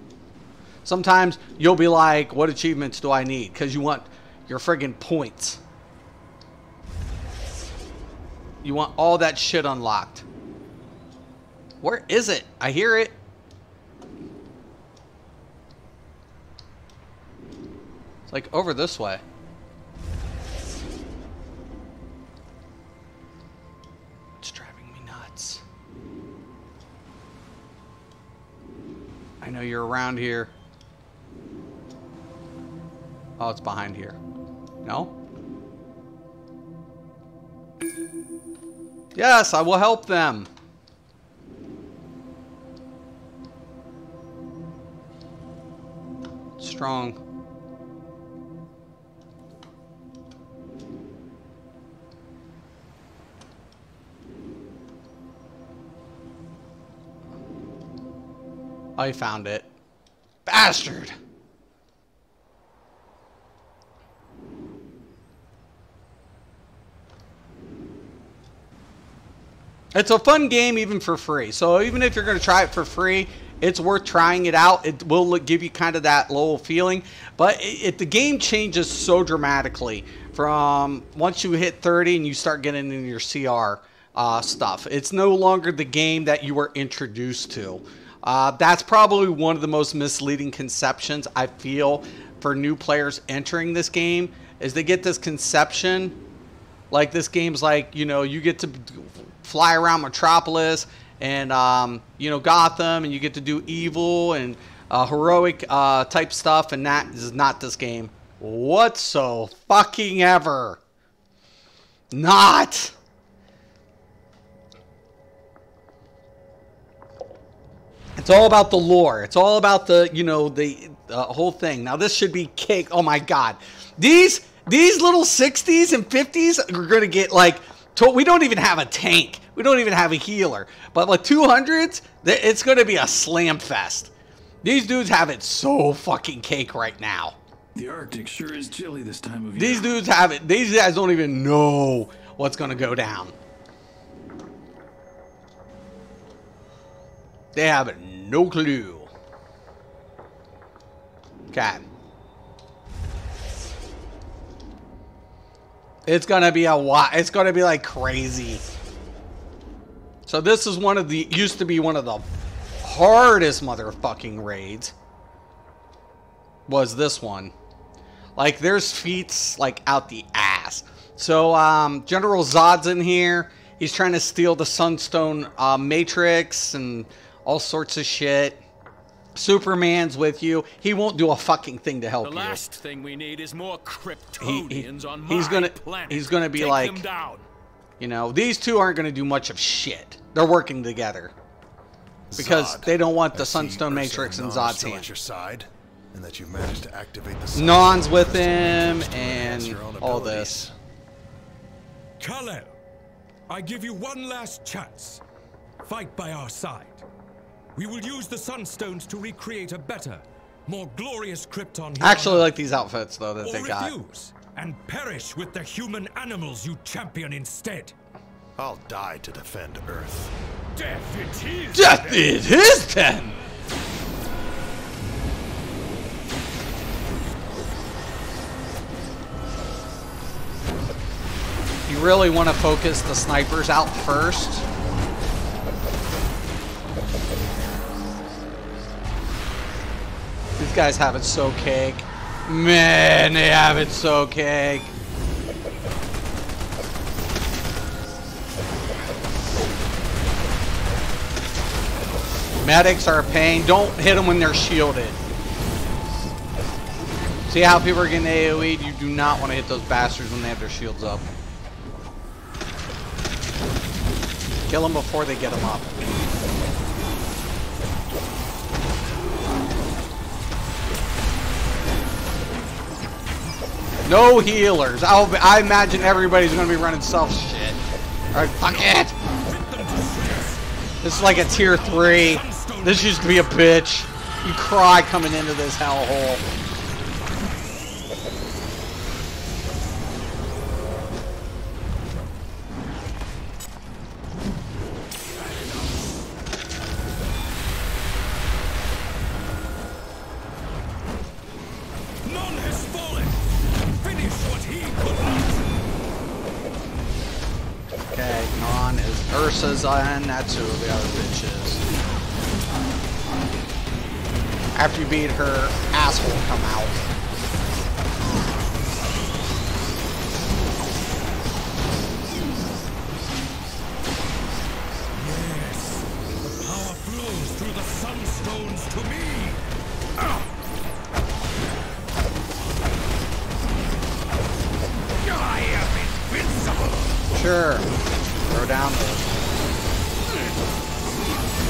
Sometimes you'll be like, what achievements do I need? Because you want your friggin' points. You want all that shit unlocked. Where is it? I hear it. It's like over this way. It's driving me nuts. I know you're around here. Oh, it's behind here. No? Yes, I will help them. Strong. I found it. Bastard! It's a fun game even for free. So even if you're going to try it for free, it's worth trying it out. It will give you kind of that low feeling. But the game changes so dramatically from once you hit 30 and you start getting into your CR stuff. It's no longer the game that you were introduced to. That's probably one of the most misleading conceptions I feel for new players entering this game, is they get this conception like this game's like, you know, you get to fly around Metropolis and, you know, Gotham, and you get to do evil and heroic type stuff, and that is not this game whatsoever. Not. It's all about the lore. It's all about the, you know, the whole thing. Now this should be cake. Oh my God. These little 60s and 50s are going to get like, we don't even have a tank. We don't even have a healer. But like 200s, it's going to be a slam fest. These dudes have it so fucking cake right now. The Arctic sure is chilly this time of year. These dudes have it. These guys don't even know what's going to go down. They have no clue. Okay. It's gonna be it's gonna be like crazy. So this is one of the, used to be one of the hardest motherfucking raids. Was this one. Like there's feats like out the ass. So General Zod's in here. He's trying to steal the Sunstone Matrix and all sorts of shit. Superman's with you. He won't do a fucking thing to help you. The last thing we need is more Kryptonians on my planet. He's gonna be Take like, them down. you know, these two aren't gonna do much of shit. They're working together because they don't want the Sunstone Matrix in Zod's hand. At your side, and that you've managed to activate the Non's with him and all this. Kal-El, I give you one last chance. Fight by our side. We will use the Sunstones to recreate a better, more glorious Krypton. I actually like these outfits though that they got. Refuse and perish with the human animals you champion instead. I'll die to defend Earth. Death it is. Death it is then. You really want to focus the snipers out first. These guys have it so cake. Man, they have it so cake. Medics are a pain. Don't hit them when they're shielded. See how people are getting AoE'd? You do not want to hit those bastards when they have their shields up. Kill them before they get them up. No healers. I imagine everybody's going to be running self shit. Alright, fuck it. This is like a tier 3. This used to be a bitch. You cry coming into this hellhole. None has fallen. Finish what he could not. Okay, Non is Ursa's and that's who the other bitch is. After you beat her, asshole come out. Yes. The power flows through the sunstones to me. I am invincible. Sure. Throw down the...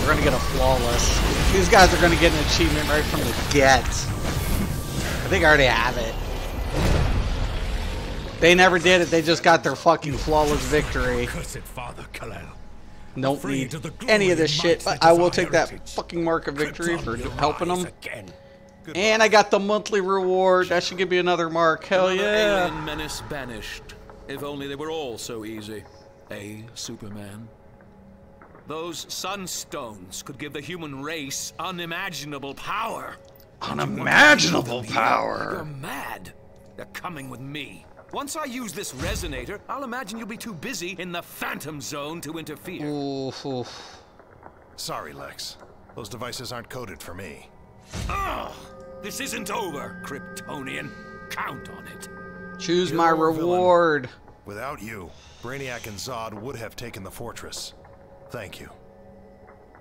We're gonna get a flawless. These guys are gonna get an achievement right from the get. I think I already have it. They never did it. They just got their fucking flawless victory. Don't need any of this shit, but I will take that fucking mark of victory for helping them. And I got the monthly reward. That should give me another mark. Hell yeah. Alien menace banished. If only they were all so easy. Eh, Superman? Those sunstones could give the human race unimaginable power. Unimaginable power? You're mad. They're coming with me. Once I use this resonator, I'll imagine you'll be too busy in the Phantom Zone to interfere. Ooh. Sorry, Lex. Those devices aren't coded for me. Ugh! This isn't over, Kryptonian. Count on it. Choose my reward. Without you, Brainiac and Zod would have taken the fortress. Thank you.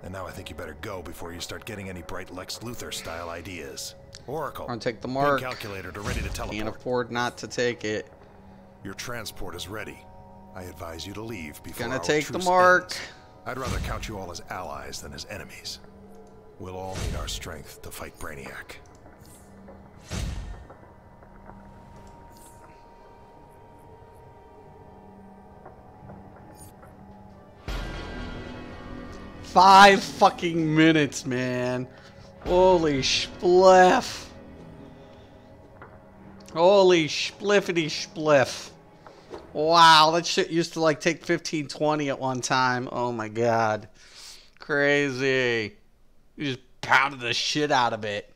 And now I think you better go before you start getting any bright Lex Luthor-style ideas. Oracle, I'm gonna take the mark. calculator to ready to teleport. Can't afford not to take it. Your transport is ready. I advise you to leave before Gonna our take the truce mark. ends. I'd rather count you all as allies than as enemies. We'll all need our strength to fight Brainiac. Five fucking minutes, man. Holy spliff. Holy spliffity spliff. Wow, that shit used to like take 15, 20 at one time. Oh my god. Crazy. You just pounded the shit out of it.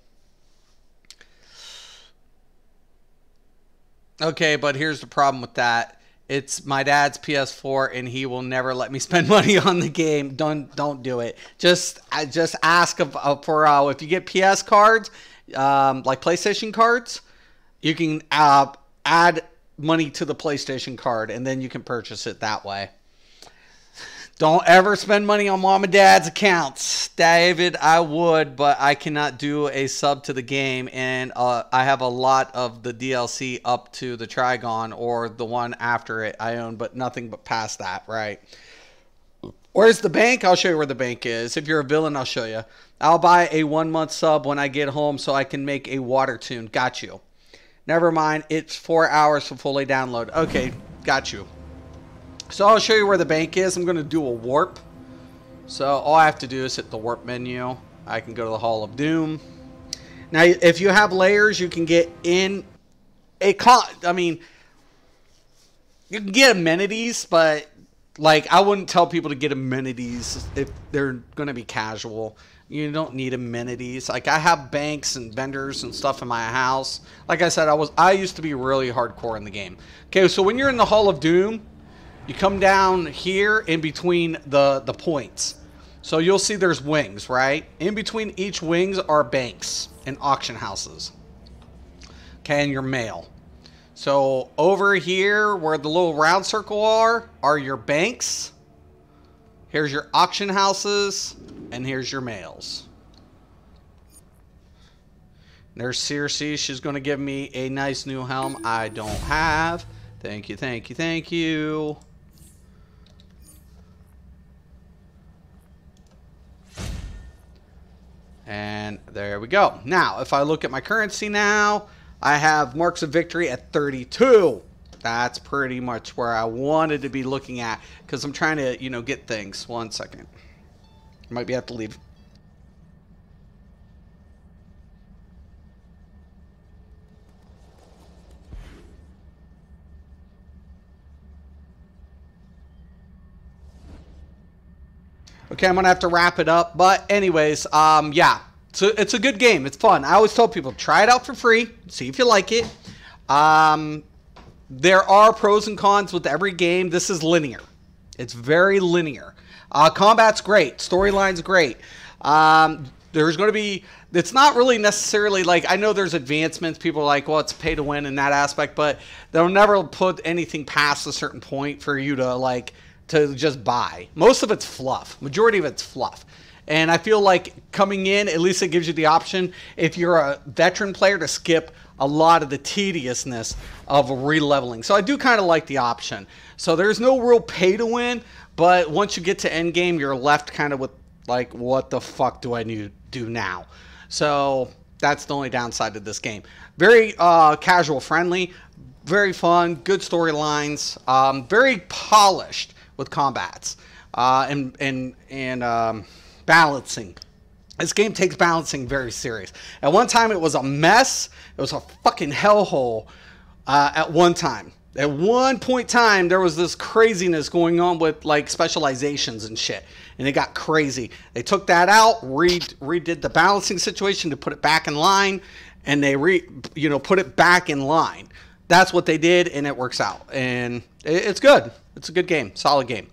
Okay, but here's the problem with that. It's my dad's PS4, and he will never let me spend money on the game. Don't do it. Just ask for if you get PS cards, like PlayStation cards, you can add money to the PlayStation card, and then you can purchase it that way. Don't ever spend money on mom and dad's accounts. David, I would, but I cannot do a sub to the game, and I have a lot of the DLC up to the Trigon or the one after it I own, but nothing but past that, right? Where's the bank? I'll show you where the bank is. If you're a villain, I'll show you. I'll buy a 1-month sub when I get home so I can make a water tune. Got you. Never mind. It's 4 hours to fully download. Okay, got you. So I'll show you where the bank is. I'm going to do a warp. So all I have to do is hit the warp menu. I can go to the Hall of Doom. Now, if you have layers, you can get in a... I mean, you can get amenities, but like, I wouldn't tell people to get amenities if they're going to be casual. You don't need amenities. Like, I have banks and vendors and stuff in my house. Like I said, I used to be really hardcore in the game. Okay, so when you're in the Hall of Doom, you come down here in between the points. So you'll see there's wings, right? In between each wings are banks and auction houses. Okay, and your mail. So over here where the little round circle are your banks. Here's your auction houses, and here's your mails. There's Circe. She's going to give me a nice new helm I don't have. Thank you, thank you, thank you. And there we go. Now, if I look at my currency now, I have marks of victory at 32. That's pretty much where I wanted to be looking at because I'm trying to, you know, get things. 1 second. Might be have to leave. Okay, I'm gonna have to wrap it up. But anyways, yeah. So it's a good game. It's fun. I always tell people, try it out for free. See if you like it. There are pros and cons with every game. This is linear. It's very linear. Combat's great. Storyline's great. There's going to be... It's not really necessarily like... I know there's advancements. People are like, well, it's pay to win in that aspect. But they'll never put anything past a certain point for you to, like, to just buy. Most of it's fluff. Majority of it's fluff. And I feel like coming in, at least it gives you the option, if you're a veteran player, to skip a lot of the tediousness of re-leveling. So I do kind of like the option. So there's no real pay to win, but once you get to end game, you're left kind of with like, what the fuck do I need to do now? So that's the only downside to this game. Very casual friendly, very fun, good storylines, very polished with combats and balancing. This game takes balancing very serious. At one time, it was a mess. It was a fucking hellhole at one time. At one point in time, there was this craziness going on with like specializations and shit. And it got crazy. They took that out, redid the balancing situation to put it back in line. And they put it back in line. That's what they did, and it works out. And it's good. It's a good game. Solid game.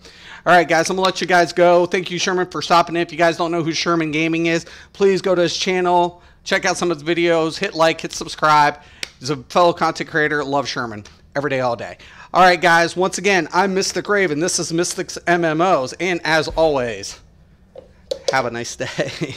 All right, guys, I'm going to let you guys go. Thank you, Sherman, for stopping in. If you guys don't know who Sherman Gaming is, please go to his channel, check out some of his videos, hit like, hit subscribe. He's a fellow content creator. Love Sherman every day, all day. All right, guys, once again, I'm Mystic Raven. This is Mystic's MMOs. And as always, have a nice day.